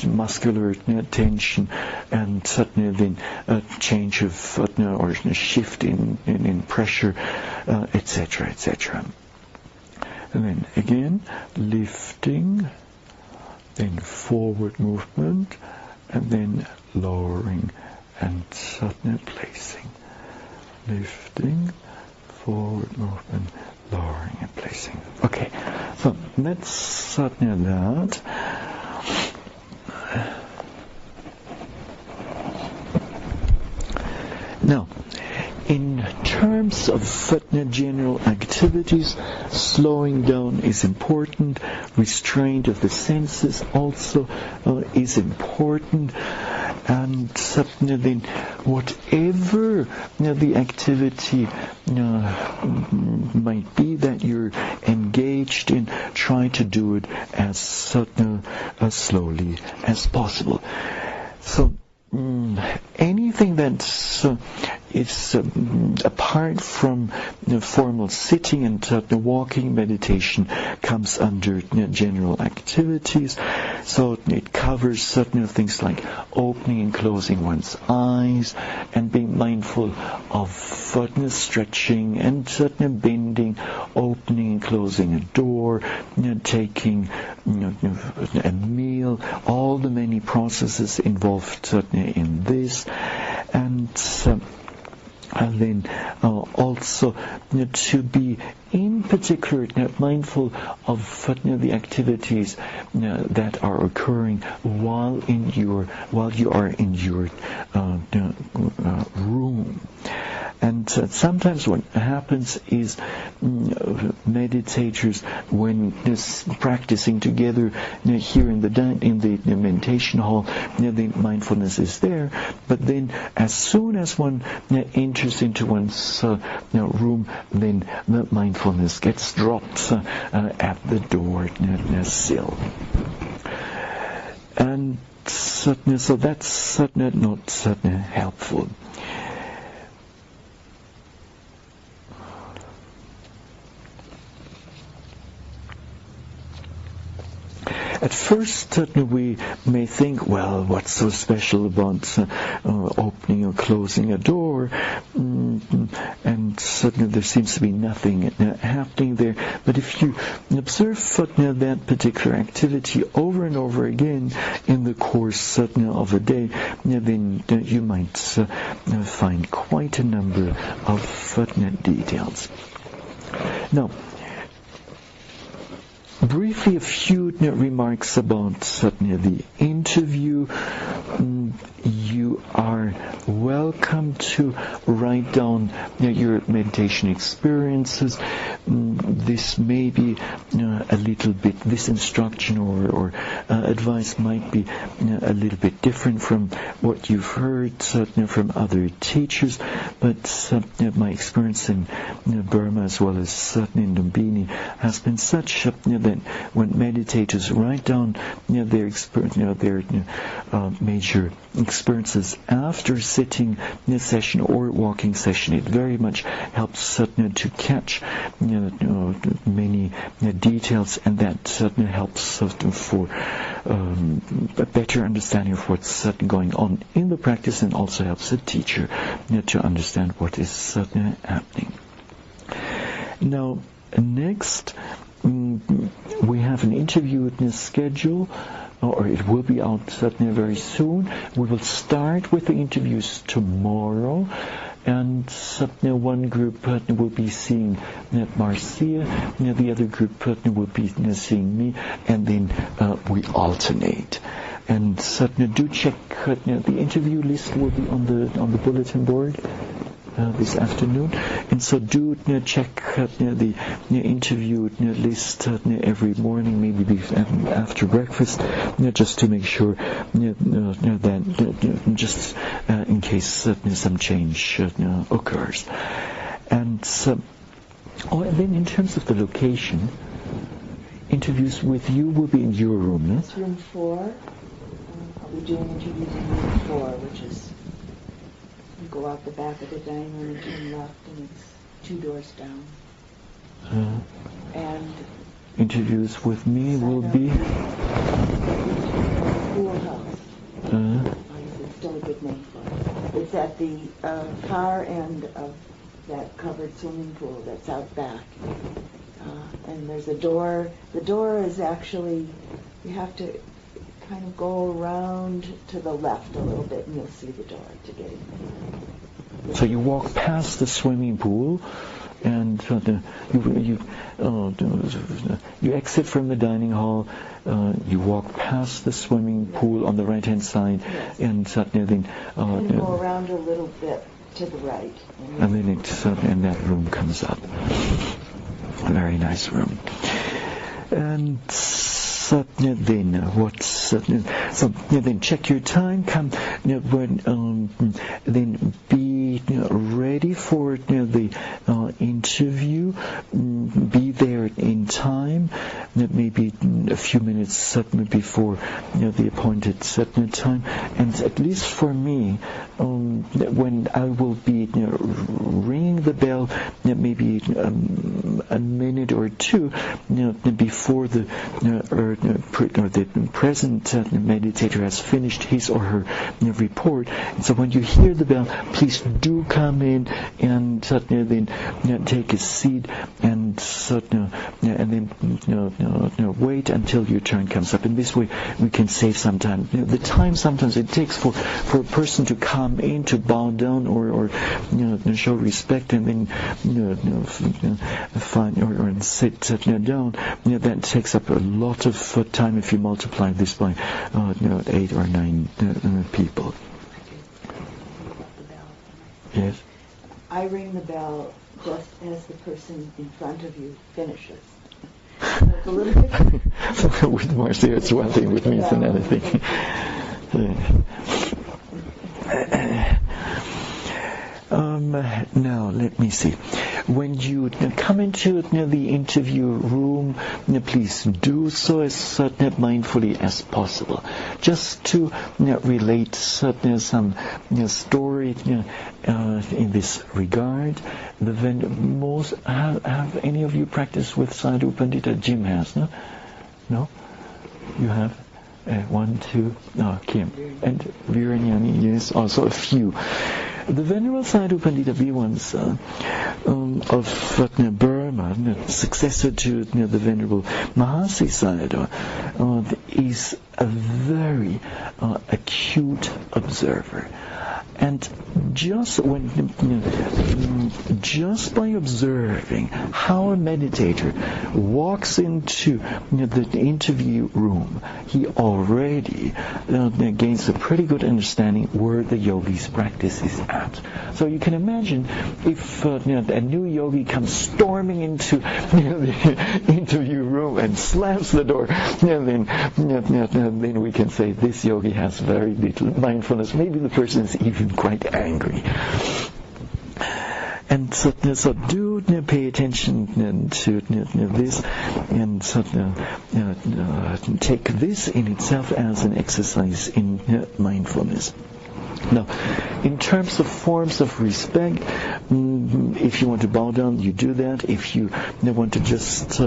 muscular tension, and suddenly then a change of or a shift in pressure, etc., etc. And then again, lifting, then forward movement, and then lowering and placing, lifting, forward movement, lowering and placing. Okay, so that's that. Now, in terms of general activities, slowing down is important. Restraint of the senses also is important. And then whatever the activity might be that you're engaged in, try to do it as slowly as possible. So anything that's is apart from formal sitting and walking meditation comes under general activities. So it covers certain things like opening and closing one's eyes and being mindful of stretching and bending, opening and closing a door, taking a meal, all the many processes involved in this, and then also to be in particular mindful of the activities that are occurring while you are in your room. And sometimes what happens is meditators, when practicing together here in the meditation hall, the mindfulness is there. But then, as soon as one enters into one's room, then the mindfulness gets dropped at the door sill. And so that's not helpful. At first, we may think, well, what's so special about opening or closing a door? And suddenly there seems to be nothing happening there. But if you observe that particular activity over and over again in the course of a day, then you might find quite a number of details. Now, briefly, a few remarks about the interview. You are welcome to write down your meditation experiences. This may be a little bit, this instruction or advice might be a little bit different from what you've heard from other teachers, but my experience in Burma as well as in Lumbini has been such that when meditators write down their experience, their major experiences after sitting session or walking session, it very much helps to catch many details, and that helps for a better understanding of what's going on in the practice, and also helps the teacher to understand what is happening. Now, next, we have an interview schedule, or it will be out very soon. We will start with the interviews tomorrow, and one group will be seeing Marcia, the other group will be seeing me, and then we alternate. And do check the interview list will be on the bulletin board this afternoon, and so do check the interview list every morning, maybe after breakfast, just to make sure that just in case some change occurs. And then in terms of the location, interviews with you will be in your room. It's room 4. I'll be doing interviews in room 4, which is, you go out the back of the dining room and turn left, and it's 2 doors down. And interviews with me will be Schoolhouse. It's still a good name for it. It's at the far end of that covered swimming pool that's out back. And there's a door. The door is actually, you have to kind of go around to the left a little bit, and you'll see the door to get in. So you walk past the swimming pool, and you exit from the dining hall. You walk past the swimming pool on the right-hand side, Yes. and then Go around a little bit to the right. and then and that room comes up. A very nice room. And then then check your time. Come then be ready for the interview. Be there in time. Maybe a few minutes before the appointed time. And at least for me, when I will be ringing the bell, maybe a minute or two before the present meditator has finished his or her report. And so when you hear the bell, please do come in and then take a seat and then wait until your turn comes up. In this way, we can save some time. The time sometimes it takes for a person to come in, to bow down or show respect, and then find or sit down. That takes up a lot of time if you multiply this by 8 or 9 people. Yes. I ring the bell just as the person in front of you finishes. So it's a little different. With Marcia, it's one thing. With me, it's another thing. Now, let me see. When you come into the interview room, please do so as mindfully as possible. Just to relate some story in this regard. Have any of you practiced with Sadhu Pandita? Jim has, no? No? You have? 1, 2, Kim. And Viranyani, yes, also a few. The Venerable Sadhu Pandita Bhiwans of Burma, successor to the Venerable Mahasi Sayadaw, is a very acute observer. And just by observing how a meditator walks into the interview room, he already gains a pretty good understanding where the yogi's practice is at. So you can imagine if a new yogi comes storming into the interview room and slams the door, then we can say this yogi has very little mindfulness. Maybe the person is even quite angry. And so do pay attention to this, and take this in itself as an exercise in mindfulness. Now, in terms of forms of respect, if you want to bow down, you do that. If you want to just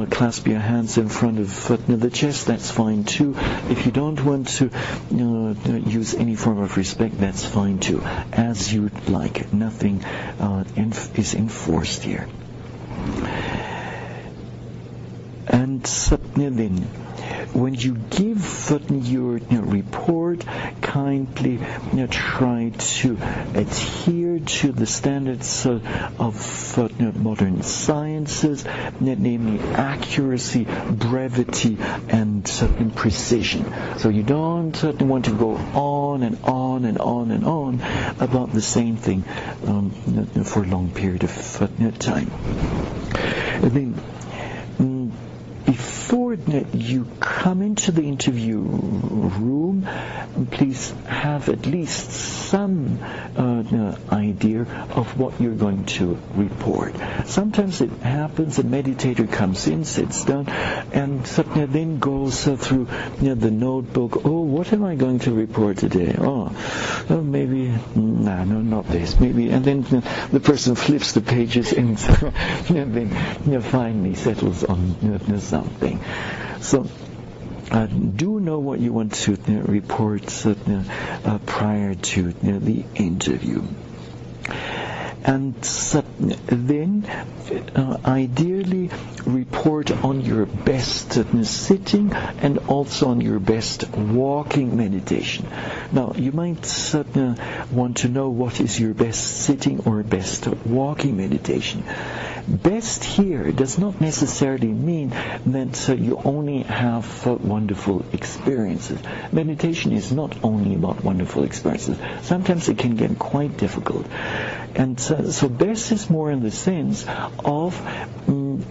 clasp your hands in front of the chest, that's fine too. If you don't want to use any form of respect, that's fine too. As you like. Nothing is enforced here. And then, when you give your report, kindly try to adhere to the standards of modern sciences, namely accuracy, brevity, and precision. So you don't want to go on and on and on and on about the same thing for a long period of time. And then, before you come into the interview room, please have at least some idea of what you're going to report. Sometimes it happens, a meditator comes in, sits down, and then goes through the notebook. Oh, what am I going to report today? Oh maybe, no, not this. Maybe, and then the person flips the pages and then finally settles on something. So do know what you want to report prior to the interview. and then ideally report on your best sitting and also on your best walking meditation. Now, you might want to know what is your best sitting or best walking meditation. Best here does not necessarily mean that you only have wonderful experiences. Meditation is not only about wonderful experiences. Sometimes it can get quite difficult. And so best is more in the sense of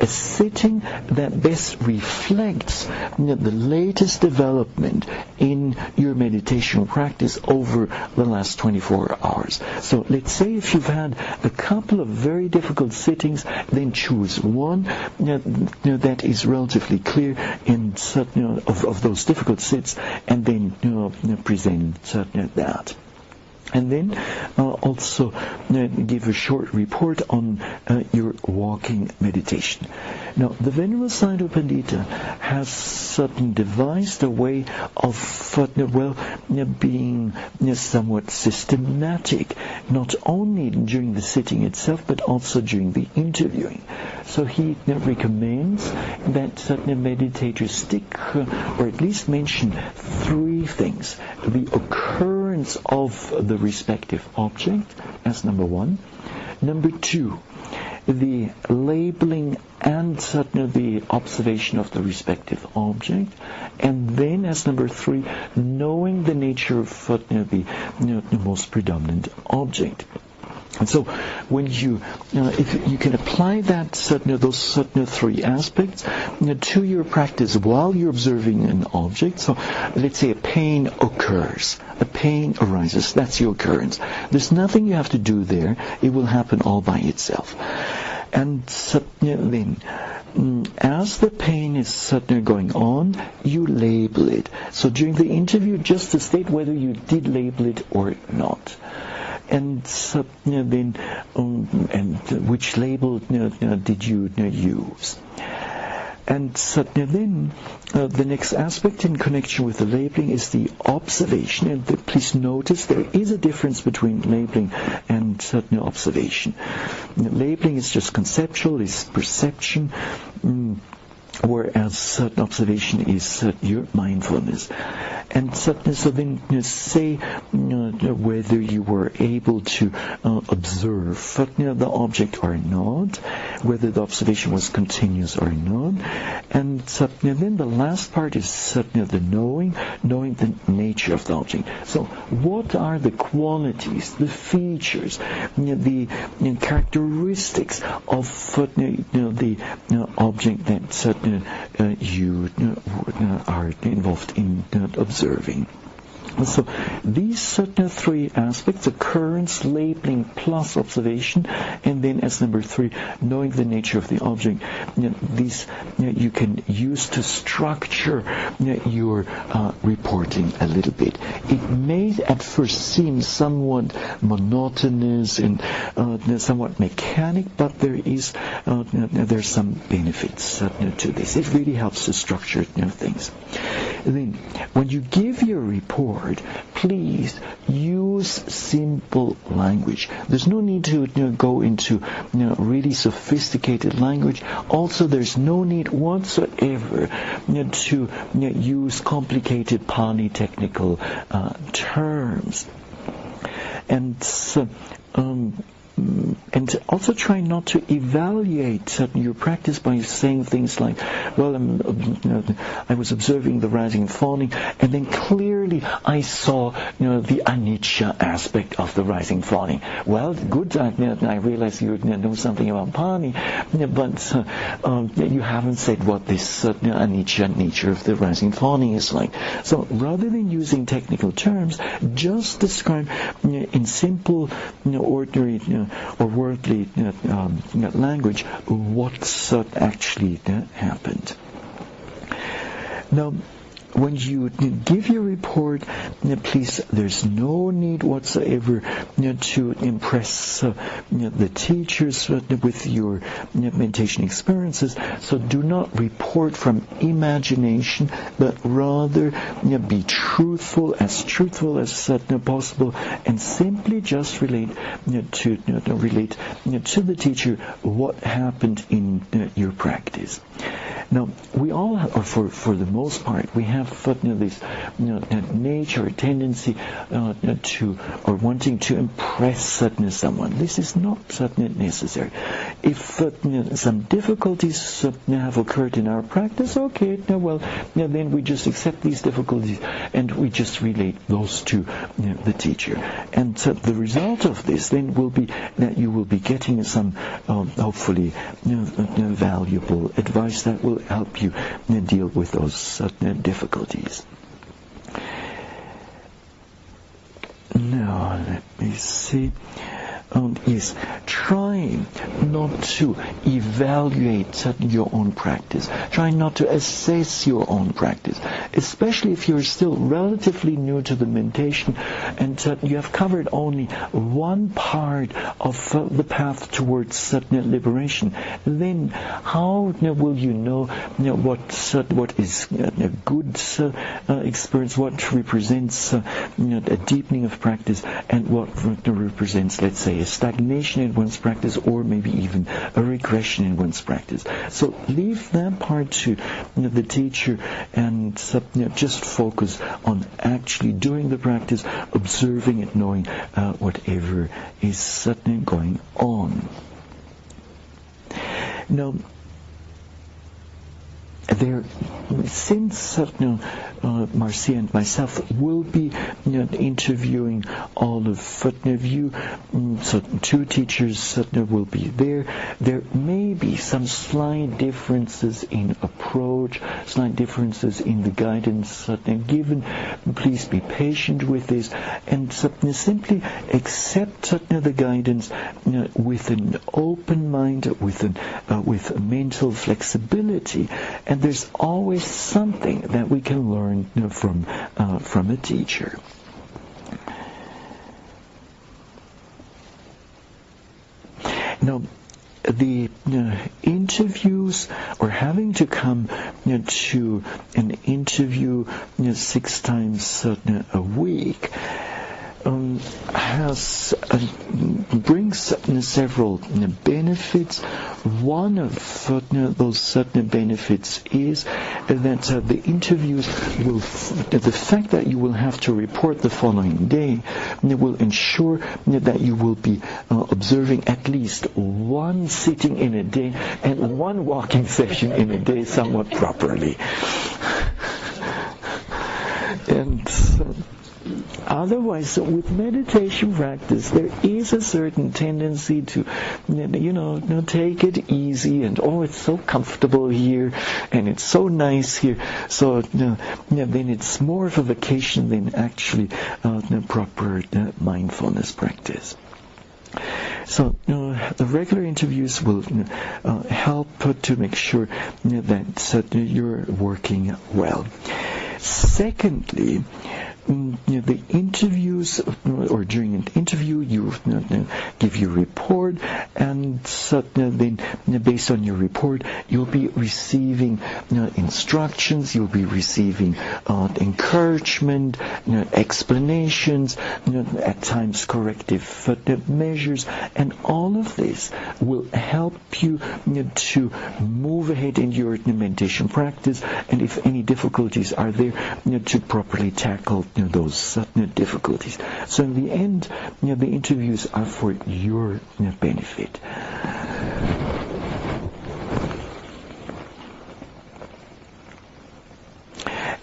a sitting that best reflects the latest development in your meditation practice over the last 24 hours. So let's say if you've had a couple of very difficult sittings, then choose one that is relatively clear in of those difficult sits, and then present that. And then also give a short report on your walking meditation. Now, the Venerable Sayadaw Pandita has devised a way of being somewhat systematic, not only during the sitting itself, but also during the interviewing. So he recommends that meditators stick, or at least mention, three things. The occurrence of the respective object as number one. Number two, the labeling and the observation of the respective object. And then as number three, knowing the nature of the most predominant object. And so, when if you can apply that those three aspects to your practice while you're observing an object. So, let's say a pain occurs, a pain arises. That's your occurrence. There's nothing you have to do there. It will happen all by itself. And then, as the pain is going on, you label it. So during the interview, just to state whether you did label it or not. And then, and which label did you use? And then the next aspect in connection with the labeling is the observation. And please notice there is a difference between labeling and observation. Labeling is just conceptual, is perception, whereas observation is your mindfulness. And so then say whether you were able to observe the object or not, whether the observation was continuous or not. And then the last part is the knowing the nature of the object. So what are the qualities, the features, the characteristics of the object that you are involved in observing? So these three aspects, occurrence, labeling, plus observation, and then as number three, knowing the nature of the object, these you can use to structure your reporting a little bit. It may at first seem somewhat monotonous and somewhat mechanic, but there's some benefits to this. It really helps to structure things. And then, when you give your report, please use simple language. There's no need to go into really sophisticated language. Also, there's no need whatsoever to use complicated Pali technical terms. And also try not to evaluate your practice by saying things like, well, I was observing the rising and falling, and then clearly I saw the anicca aspect of the rising and falling. Well, good, I realize you know something about Pali, but you haven't said what this anicca nature of the rising and falling is like. So rather than using technical terms, just describe in simple, ordinary or worldly language what's actually happened. Now, when you give your report, please, there's no need whatsoever to impress the teachers with your meditation experiences. So do not report from imagination, but rather be truthful as possible, and simply just relate to the teacher what happened in your practice. Now, we all have, for the most part, we have this nature, tendency to, or wanting to impress someone. This is not necessary. If some difficulties have occurred in our practice, okay, then we just accept these difficulties and we just relate those to the teacher. And the result of this then will be that you will be getting some hopefully valuable advice that will help you deal with those difficulties. Now, let me see. Is trying not to evaluate your own practice. Trying not to assess your own practice, especially if you're still relatively new to the meditation and you have covered only one part of the path towards liberation. Then how will you know what is a good experience, what represents a deepening of practice, and what represents, let's say, a stagnation in one's practice, or maybe even a regression in one's practice. So leave that part to the teacher and just focus on actually doing the practice, observing it, knowing whatever is going on. Now, since Marcia and myself will be interviewing all of you, so two teachers will be there. There may be some slight differences in approach, slight differences in the guidance given. Please be patient with this and simply accept the guidance with an open mind, with mental flexibility. And there's always something that we can learn from a teacher. Now, the interviews, or having to come to an interview 6 times a week, brings several benefits. One of those benefits is that the interviews will, the fact that you will have to report the following day, will ensure that you will be observing at least one sitting in a day and one walking session in a day somewhat properly. And otherwise, with meditation practice, there is a certain tendency to, take it easy, and it's so comfortable here, and it's so nice here. So then it's more of a vacation than actually proper mindfulness practice. So the regular interviews will help to make sure that you're working well. Secondly, the interviews, or during an interview, you give your report, and then based on your report, you'll be receiving instructions, you'll be receiving encouragement, explanations, at times corrective measures, and all of this will help you to move ahead in your meditation practice, and if any difficulties are there, to properly tackle those difficulties. So in the end, the interviews are for your benefit.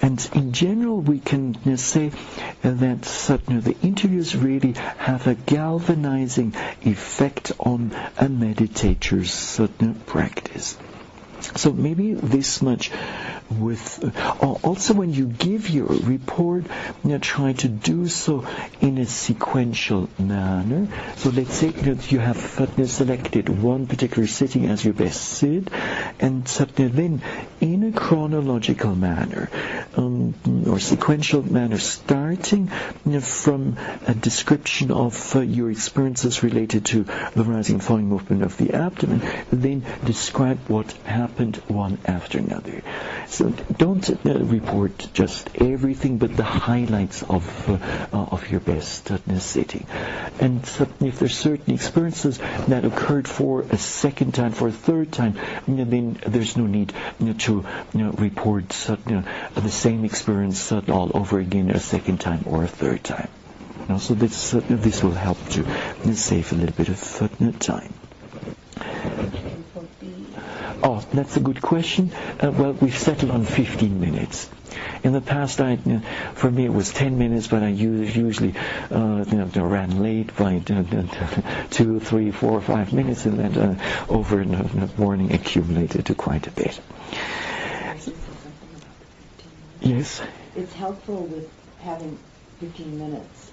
And in general, we can say that the interviews really have a galvanizing effect on a meditator's practice. So maybe this much also when you give your report, try to do so in a sequential manner. So let's say that you have selected one particular sitting as your best sit, and then in a chronological manner or sequential manner, starting from a description of your experiences related to the rising and falling movement of the abdomen, then describe what happened one after another. So don't report just everything, but the highlights of your best sitting. And if there's certain experiences that occurred for a second time, for a third time, then there's no need to report the same experience all over again a second time or a third time. So this will help to save a little bit of time. Oh, that's a good question. Well, we've settled on 15 minutes. In the past, for me it was 10 minutes, but I usually ran late by 2, 3, 4, 5 minutes, and then over the morning accumulated to quite a bit. Yes? It's helpful with having 15 minutes.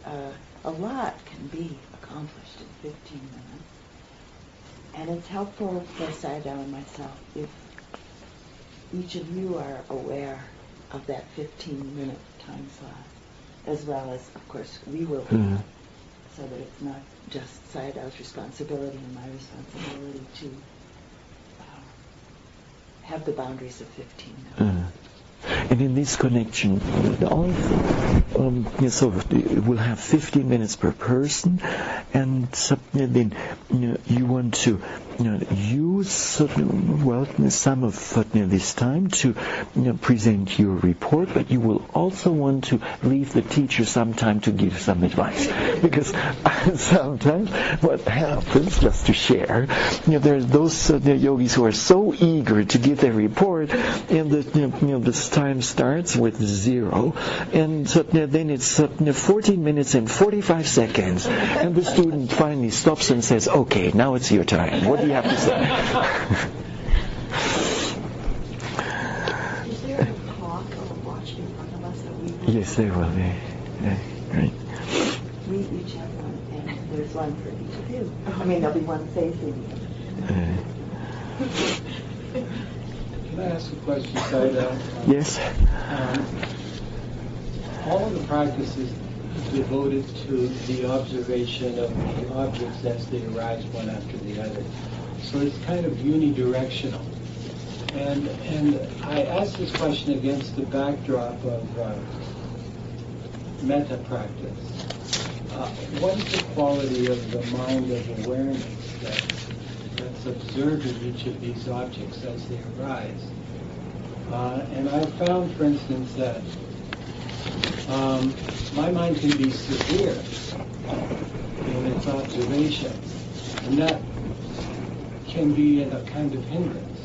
A lot can be accomplished in 15 minutes. And it's helpful for Sayadaw and myself if each of you are aware of that 15-minute time slot, as well as, of course, we will be, so that it's not just Sayadaw's responsibility and my responsibility to have the boundaries of 15 minutes. And in this connection, so we'll have 15 minutes per person, and then you want to use some of this time to present your report, but you will also want to leave the teacher some time to give some advice, because sometimes what happens, just to share, there are those yogis who are so eager to give their report, and this time starts with 0, and then it's 14 minutes and 45 seconds, and the student finally stops and says, "Okay, now it's your time. What do you have to say?" Is there a clock or a watch in front of us that we? Yes, there will be. Yeah, right. We each have one, and there's one for each of you. I mean, there'll be one facing you. Can I ask a question, Sayadaw? Yes. All of the practice is devoted to the observation of the objects as they arise one after the other. So it's kind of unidirectional. And I ask this question against the backdrop of metta practice. What is the quality of the mind of awareness that's observing each of these objects as they arise? And I found, for instance, that my mind can be severe in its observation, and that can be a kind of hindrance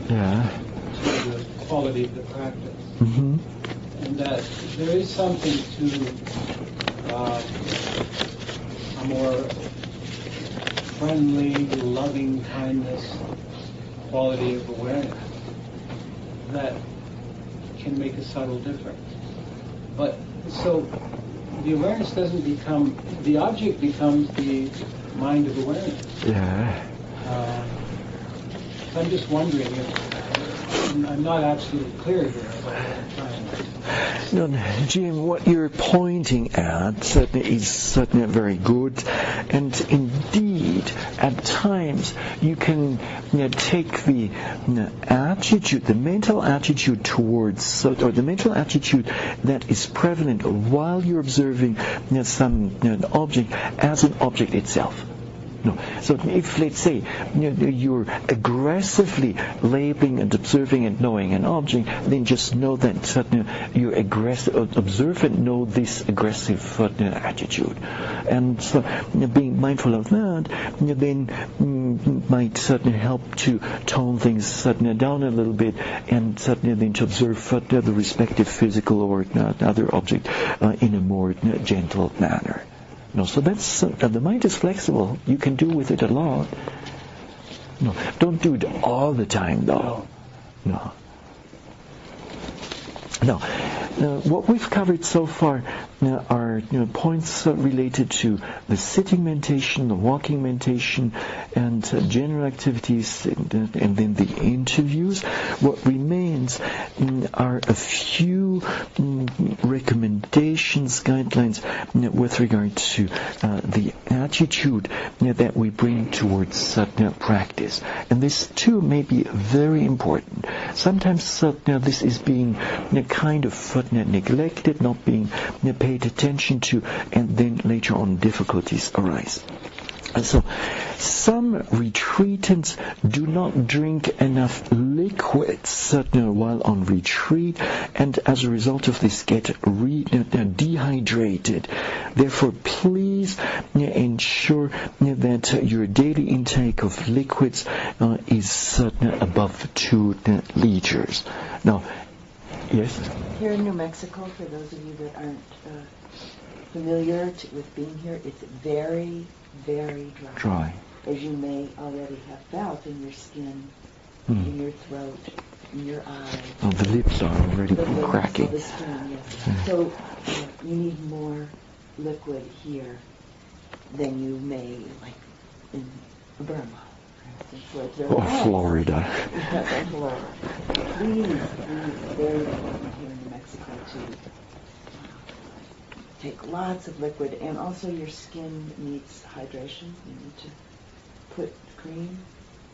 to the quality of the practice. Mm-hmm. And that there is something to a more friendly, loving kindness quality of awareness that can make a subtle difference. But so the awareness doesn't become, the object becomes the mind of awareness. Yeah. I'm just wondering if, I'm not absolutely clear here about what I'm trying to. No, Jim, what you're pointing at certainly is very good, and indeed, at times you can take the attitude, the mental attitude towards, or the mental attitude that is prevalent while you're observing some object as an object itself. No. So if, let's say, you're aggressively labeling and observing and knowing an object, then just know that you're aggressive, observe and know this aggressive attitude. And so being mindful of that, then might certainly help to tone things down a little bit, and certainly then to observe the respective physical or other object in a more gentle manner. No, so that's the mind is flexible. You can do with it a lot. No, don't do it all the time, though. No. Now, what we've covered so far are points related to the sitting meditation, the walking meditation, and general activities, and then the interviews. What remains are a few recommendations, guidelines with regard to the attitude that we bring towards practice. And this too may be very important. Sometimes this is being kind of neglected, not being paid attention to, and then later on difficulties arise. And so, some retreatants do not drink enough liquids while on retreat, and as a result of this get dehydrated. Therefore, please ensure that your daily intake of liquids is above 2 liters. Now, yes? Here in New Mexico, for those of you that aren't familiar with being here, it's very, very dry. As you may already have felt in your skin, in your throat, in your eyes. Oh, the lips are already cracking. The skin, yes. So you need more liquid here than you may, like in Burma, for instance. Or Florida. Florida. Please, very important here in New Mexico to take lots of liquid, and also your skin needs hydration. You need to put cream,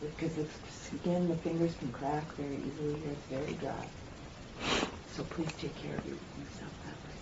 because the skin, the fingers can crack very easily here. It's very dry. So please take care of yourself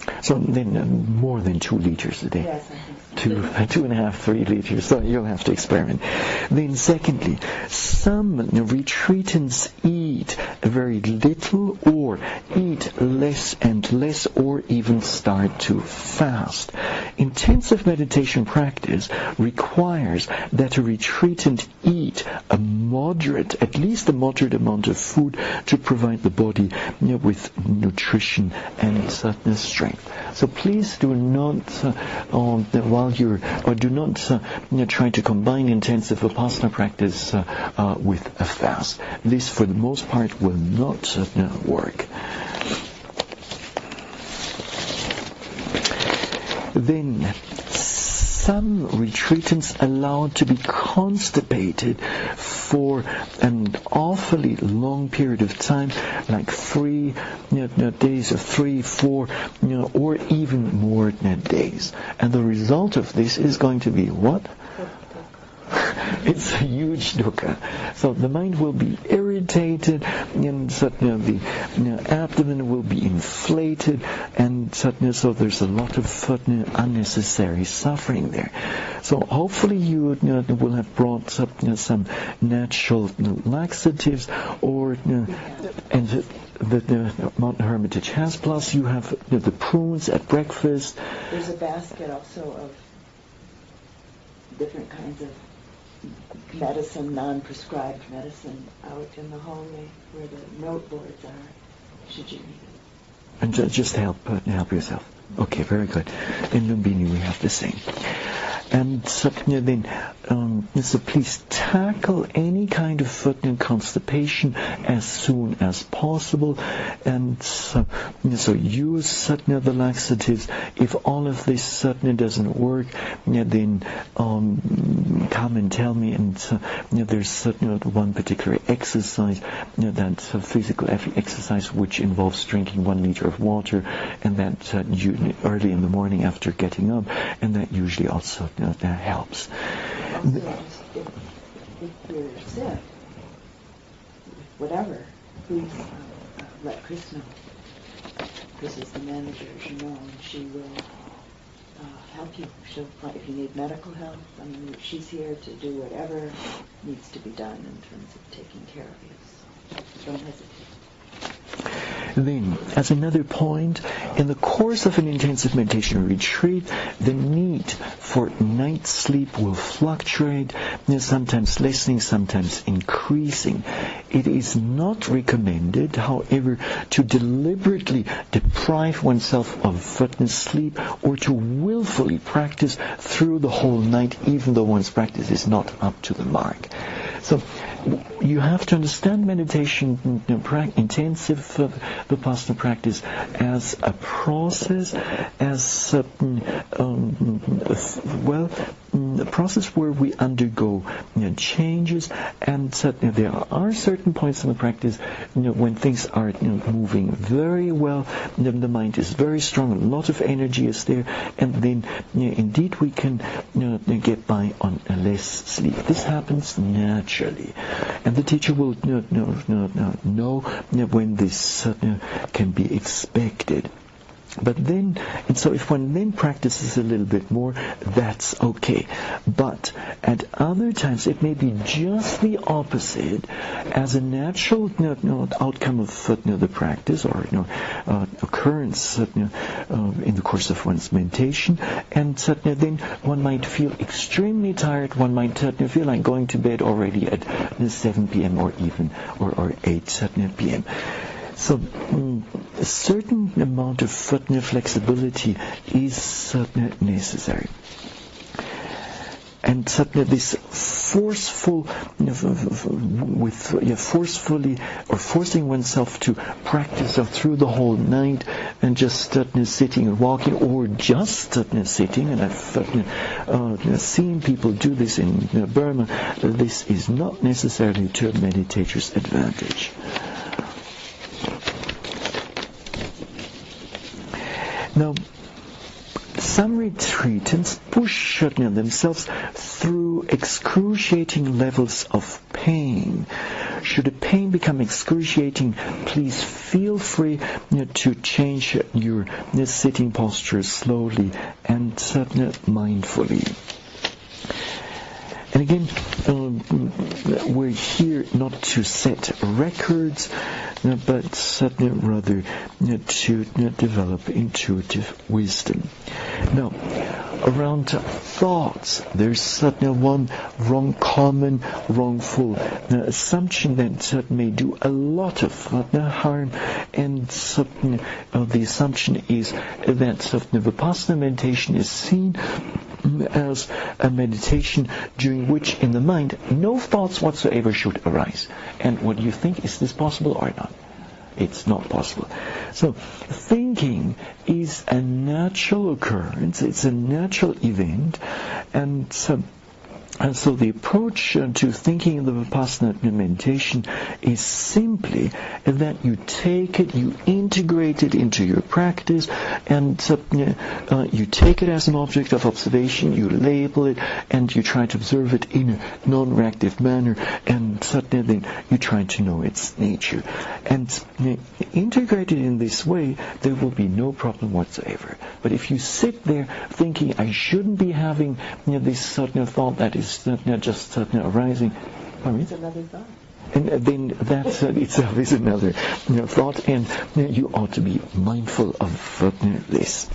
that way. So then more than 2 liters a day. Yes, I think so. 2.5, 3 liters. So you'll have to experiment. Then secondly, some retreatants eat very little or eat less and less, or even start to fast. Intensive meditation practice requires that a retreatant eat at least a moderate amount of food to provide the body with nutrition and strength. So please do not, try to combine intensive Vipassanā practice with a fast. This, for the most part, will not work. Then, some retreatants allowed to be constipated for an awfully long period of time, like 3 days or 3, 4, or even more days. And the result of this is going to be what? It's a huge dukkha. So the mind will be irritated, and the abdomen will be inflated, and so there's a lot of unnecessary suffering there. So hopefully you will have brought some natural laxatives, or and the Mountain Hermitage has. Plus you have the prunes at breakfast. There's a basket also of different kinds of medicine, non-prescribed medicine, out in the hallway where the note boards are, should you need it. And just help yourself. Okay, very good. In Lumbini we have the same. And so please tackle any kind of constipation as soon as possible, and so use the laxatives. If all of this doesn't work, then come and tell me. And there's one particular exercise, that physical exercise, which involves drinking 1 liter of water, and that early in the morning after getting up, and that usually also that helps. Also, if you're sick, whatever, please let Chris know. Chris is the manager, as you know, and she will help you. If you need medical help, she's here to do whatever needs to be done in terms of taking care of you. So don't hesitate. Then, as another point, in the course of an intensive meditation retreat, the need for night sleep will fluctuate, sometimes lessening, sometimes increasing. It is not recommended, however, to deliberately deprive oneself of sleep, or to willfully practice through the whole night, even though one's practice is not up to the mark. So, you have to understand meditation, intensive Vipassana practice, as a process, as a process where we undergo changes, and there are certain points in the practice when things are moving very well, the mind is very strong, a lot of energy is there, and then indeed we can get by on less sleep. This happens naturally, and the teacher will know when this can be expected. But then, and so if one then practices a little bit more, that's okay. But at other times, it may be just the opposite, as a natural outcome of the practice or occurrence in the course of one's meditation. And then one might feel extremely tired. One might feel like going to bed already at 7 p.m. or even or 8 p.m. So a certain amount of flexibility is necessary. And this forcefully or forcing oneself to practice through the whole night and just sitting and walking, or just sitting, and I've seen people do this in Burma, this is not necessarily to a meditator's advantage. Now, some retreatants push themselves through excruciating levels of pain. Should the pain become excruciating, please feel free to change your sitting posture slowly and mindfully. And again, we're here not to set records, but rather to develop intuitive wisdom. Now, around thoughts, there's one common wrongful assumption that may do a lot of harm, and the assumption is that Vipassana meditation is seen as a meditation during which in the mind no thoughts whatsoever should arise. And what do you think? Is this possible or not? It's not possible. So thinking is a natural occurrence, it's a natural event, and so the approach to thinking in the Vipassana meditation is simply that you take it, you integrate it into your practice, and you take it as an object of observation, you label it, and you try to observe it in a non-reactive manner, and then you try to know its nature. And integrated in this way, there will be no problem whatsoever. But if you sit there thinking, I shouldn't be having this thought that is just arising. It's another thought. And then that itself is another thought, and you ought to be mindful of this.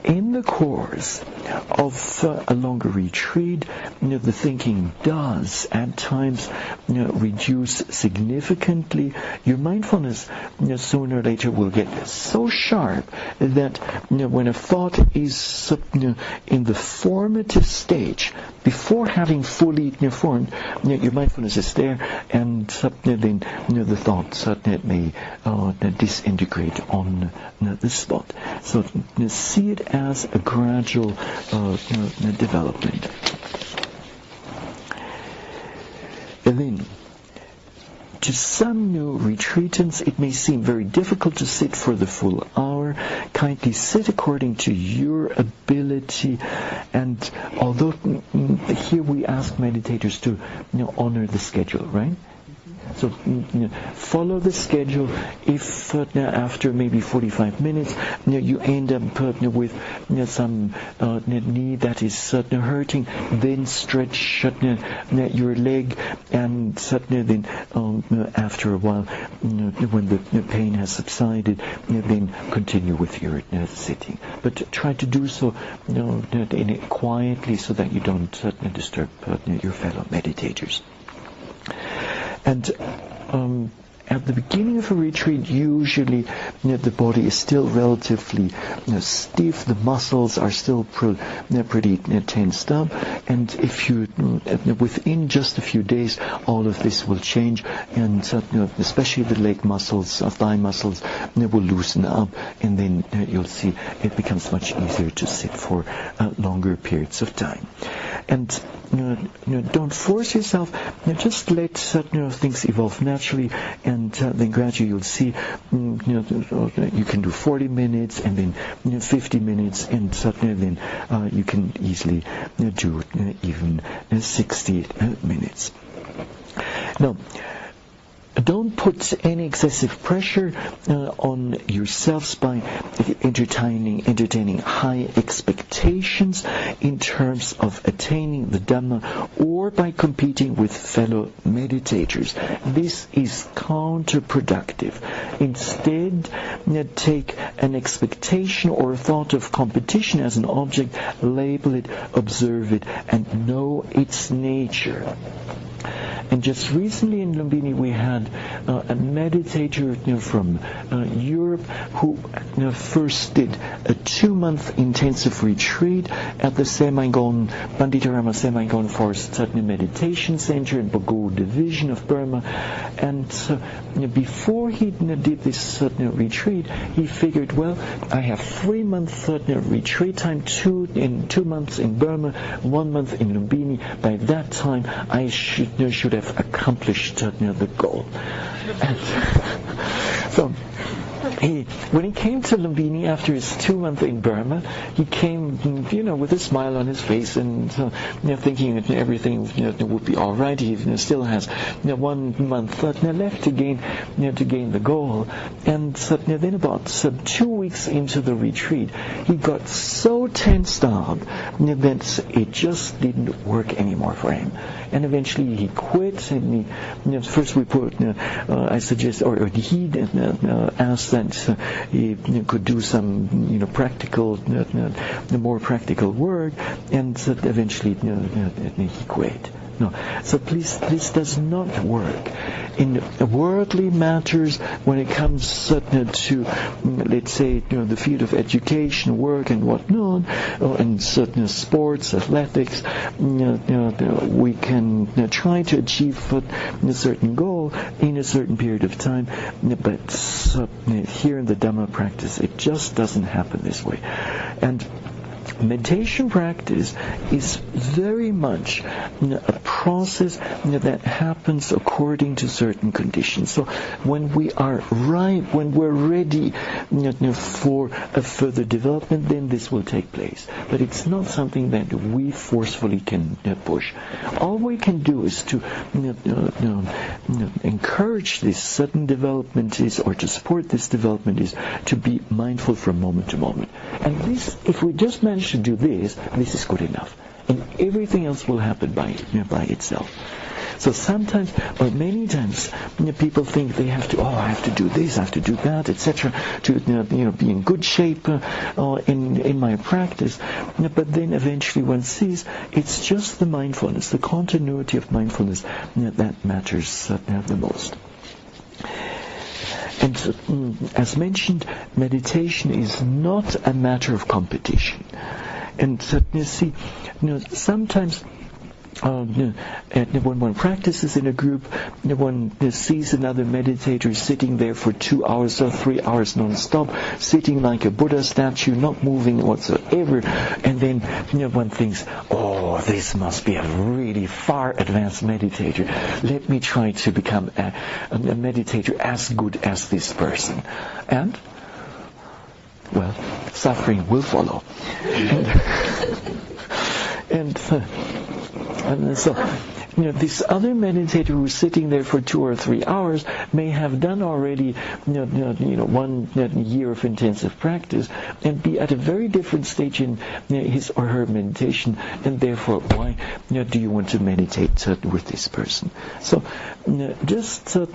In the course of a longer retreat, the thinking does at times reduce significantly. Your mindfulness sooner or later will get so sharp that when a thought is in the formative stage, before having fully formed, your mindfulness is there, and then the thoughts may disintegrate on the spot. So see it as a gradual development. And then, to some new retreatants, it may seem very difficult to sit for the full hour. Kindly sit according to your ability. And although here we ask meditators to honor the schedule, right? So follow the schedule. If after maybe 45 minutes you end up with some knee that is hurting, then stretch your leg, and then after a while, when the pain has subsided, then continue with your sitting. But try to do so quietly, so that you don't disturb your fellow meditators. And at the beginning of a retreat, usually the body is still relatively stiff, the muscles are still pretty tensed up, and if you within just a few days, all of this will change, and especially the leg muscles, thigh muscles, will loosen up, and then you'll see it becomes much easier to sit for longer periods of time. And don't force yourself. Just let things evolve naturally, and then gradually you'll see. You can do 40 minutes, and then 50 minutes, and then you can easily do even 60 minutes. Now, don't put any excessive pressure on yourselves by entertaining high expectations in terms of attaining the Dhamma, or by competing with fellow meditators. This is counterproductive. Instead, take an expectation or a thought of competition as an object, label it, observe it, and know its nature. And just recently in Lumbini we had a meditator from Europe who first did a 2-month intensive retreat at the Semaigon, Panditarama Semaigon Forest Meditation Center in Bogo Division of Burma. And before he did this retreat, he figured, well, I have 3-month retreat time, 2 months in Burma, 1 month in Lumbini. By that time, I should have accomplished the goal. And so when he came to Lumbini after his 2 months in Burma, he came, with a smile on his face, and thinking that everything would be all right. He still has 1 month left to gain the goal. And then about 2 weeks into the retreat, he got so tensed up that it just didn't work anymore for him. And eventually he quit. And first we I suggest, or he asked that he could do some, more practical work, and eventually he quit. No. So please, this does not work. In worldly matters, when it comes to, let's say, the field of education, work, and whatnot, and certain sports, athletics, we can try to achieve a certain goal in a certain period of time, but here in the Dhamma practice, it just doesn't happen this way. And meditation practice is very much a process that happens according to certain conditions. So when we are ripe, when we're ready for a further development, then this will take place. But it's not something that we forcefully can push. All we can do is to encourage this sudden development, or to support this development, is to be mindful from moment to moment. And this, if we just manage to do this is good enough, and everything else will happen by itself. So sometimes, or many times, people think they have to, I have to do this, I have to do that, etc., to be in good shape in my practice. But then eventually one sees it's just the mindfulness, the continuity of mindfulness that matters the most. And as mentioned, meditation is not a matter of competition. And sometimes when one practices in a group, one sees another meditator sitting there for 2 hours or 3 hours non-stop, sitting like a Buddha statue, not moving whatsoever, and then one thinks, this must be a really far advanced meditator. Let me try to become a meditator as good as this person. And, well, suffering will follow. And so, this other meditator who's sitting there for 2 or 3 hours may have done already, 1 year of intensive practice, and be at a very different stage in his or her meditation, and therefore, why do you want to meditate with this person? So, just to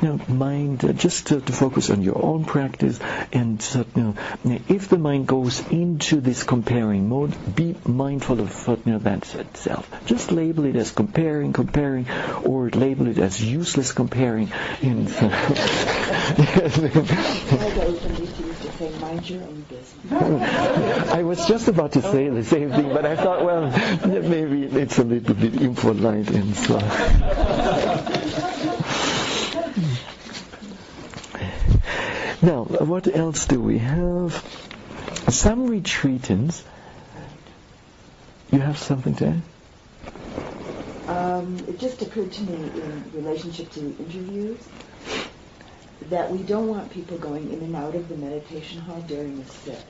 focus on your own practice, and if the mind goes into this comparing mode, be mindful of that itself. Just label it as comparing, comparing, or label it as useless comparing. And I used to say, mind your own business. I was just about to say the same thing, but I thought, well, maybe it's a little bit impolite, and so. Now, what else do we have? Some retreatants. You have something to add? It just occurred to me in relationship to interviews that we don't want people going in and out of the meditation hall during a sit.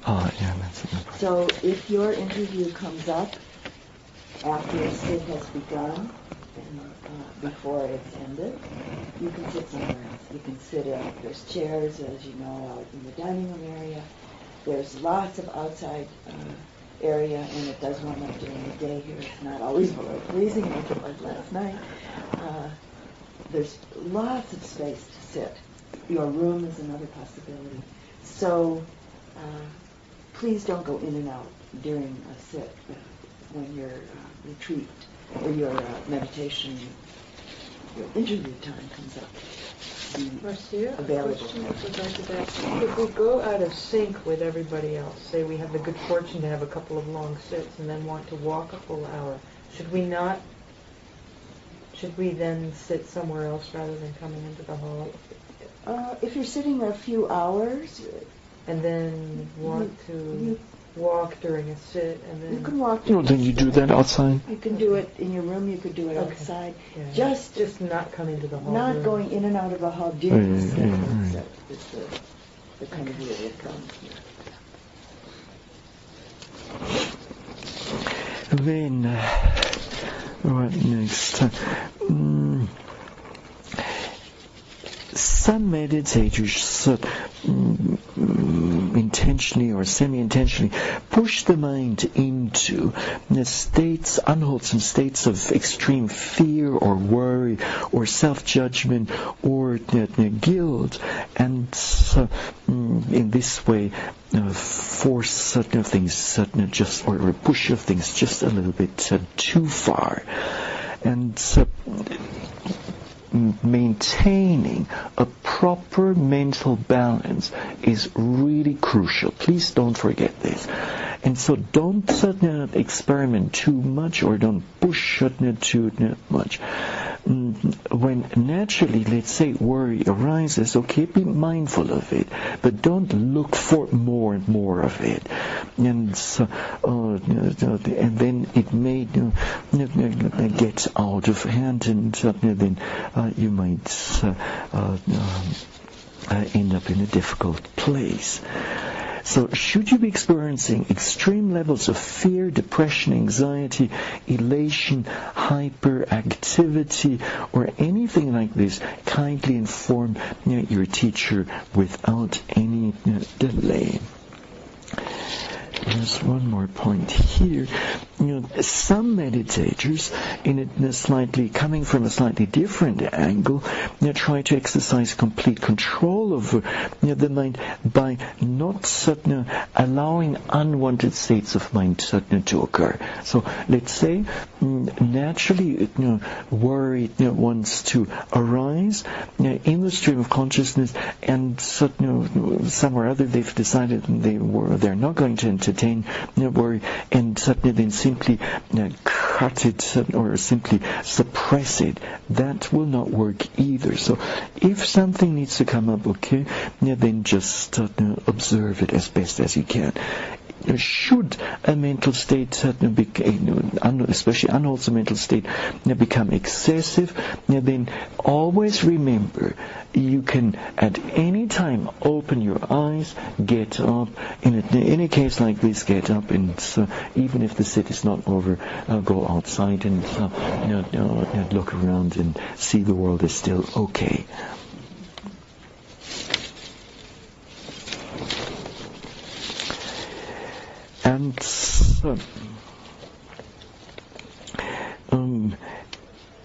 Oh, yeah, that's a good point. So if your interview comes up after a sit has begun and before it's ended, you can sit somewhere else. You can sit in. There's chairs, as you know, out in the dining room area. There's lots of outside area, and it does warm up during the day here. It's not always below freezing like it was last night. There's lots of space to sit. Your room is another possibility. So please don't go in and out during a sit when your retreat or your meditation, your interview time comes up. Marcia, Available. a question with regard to that. If we go out of sync with everybody else, say we have the good fortune to have a couple of long sits and then want to walk a full hour, should we then sit somewhere else rather than coming into the hall? If you're sitting a few hours, and then want to walk during a sit, and then you can walk. Well, then you do that outside. You can do it in your room. You could do it outside. Yeah. Just not come into the hall. not room. going in and out of the hall during the sit. Right. So it's the kind of view that comes here. Then, what next? Some meditators intentionally or semi-intentionally push the mind into states, unwholesome states of extreme fear or worry or self-judgment or guilt, and in this way force certain things or push things just a little bit too far. And maintaining a proper mental balance is really crucial. Please don't forget this. And so don't experiment too much or don't push too much. When naturally, let's say, worry arises, okay, be mindful of it, but don't look for more and more of it. And so, and then it may get out of hand, and then you might end up in a difficult place. So should you be experiencing extreme levels of fear, depression, anxiety, elation, hyperactivity, or anything like this, kindly inform your teacher without any delay. There's one more point here. Some meditators, coming from a slightly different angle, try to exercise complete control over the mind by not allowing unwanted states of mind to occur. So let's say naturally worry wants to arise in the stream of consciousness, and somewhere or other they've decided they're not going to entertain worry, and then simply cut it or simply suppress it. That will not work either. So if something needs to come up, okay, then just observe it as best as you can. Should a mental state, especially unwholesome mental state, become excessive, then always remember you can at any time open your eyes, get up. In any case like this, get up, and even if the sit is not over, go outside and look around and see the world is still okay. And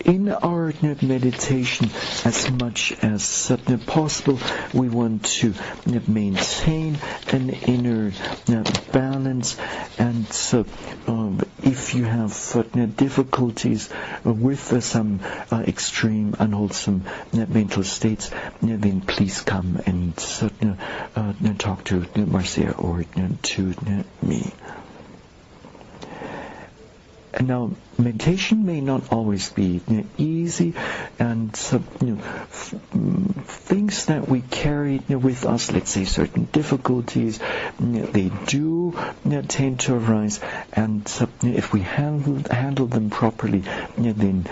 in our meditation, as much as possible, we want to maintain an inner balance. And so if you have difficulties with some extreme unwholesome mental states, then please come and talk to Marcia or to me. Now, meditation may not always be easy, and things that we carry with us, let's say certain difficulties, they do tend to arise, and if we handle them properly, then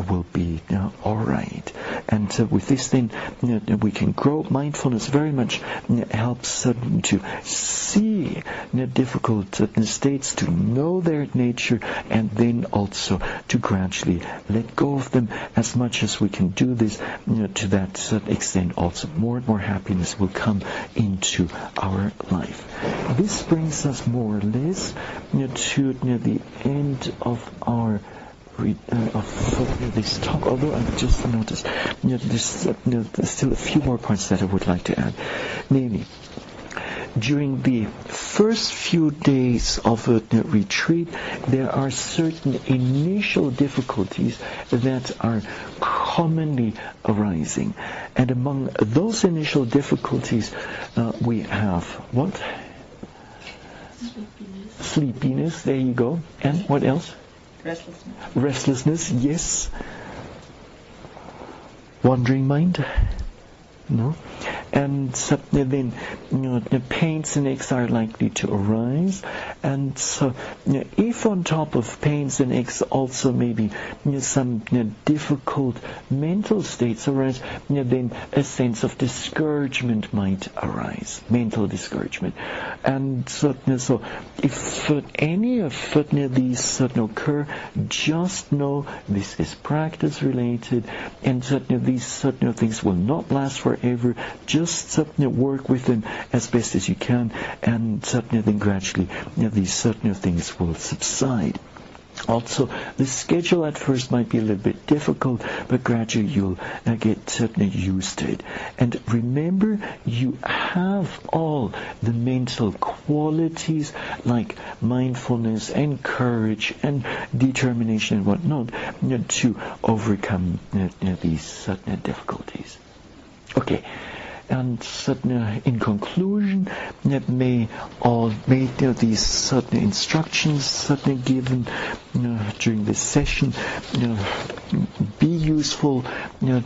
we'll be all right. And with this, then we can grow. Mindfulness very much helps to see difficult states, to know their nature, and then also to gradually let go of them. As much as we can do this, to that extent also more and more happiness will come into our life. This brings us more or less to the end of our of this talk, although I've just noticed there's still a few more points that I would like to add. Namely, during the first few days of a retreat, there are certain initial difficulties that are commonly arising. And among those initial difficulties, we have what? Sleepiness, there you go. And what else? Restlessness, yes. Wandering mind? No. And then the pains and aches are likely to arise, and so if on top of pains and aches also maybe some difficult mental states arise, then a sense of discouragement might arise, mental discouragement. And so if any of these occur, just know this is practice related, and these things will not last forever. Just work with them as best as you can, and then gradually these things will subside. Also, the schedule at first might be a little bit difficult, but gradually you'll get used to it. And remember, you have all the mental qualities like mindfulness and courage and determination and whatnot to overcome these difficulties. Okay. And in conclusion, may these certain instructions given during this session be useful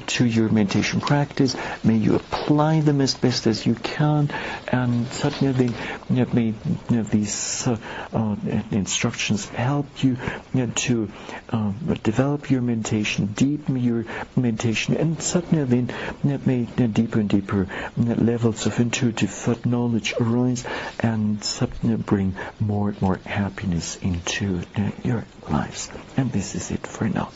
to your meditation practice. May you apply them as best as you can, and may these instructions help you to develop your meditation, deepen your meditation, and then may deeper and deeper levels of intuitive knowledge arise, and bring more and more happiness into your lives. And this is it for now.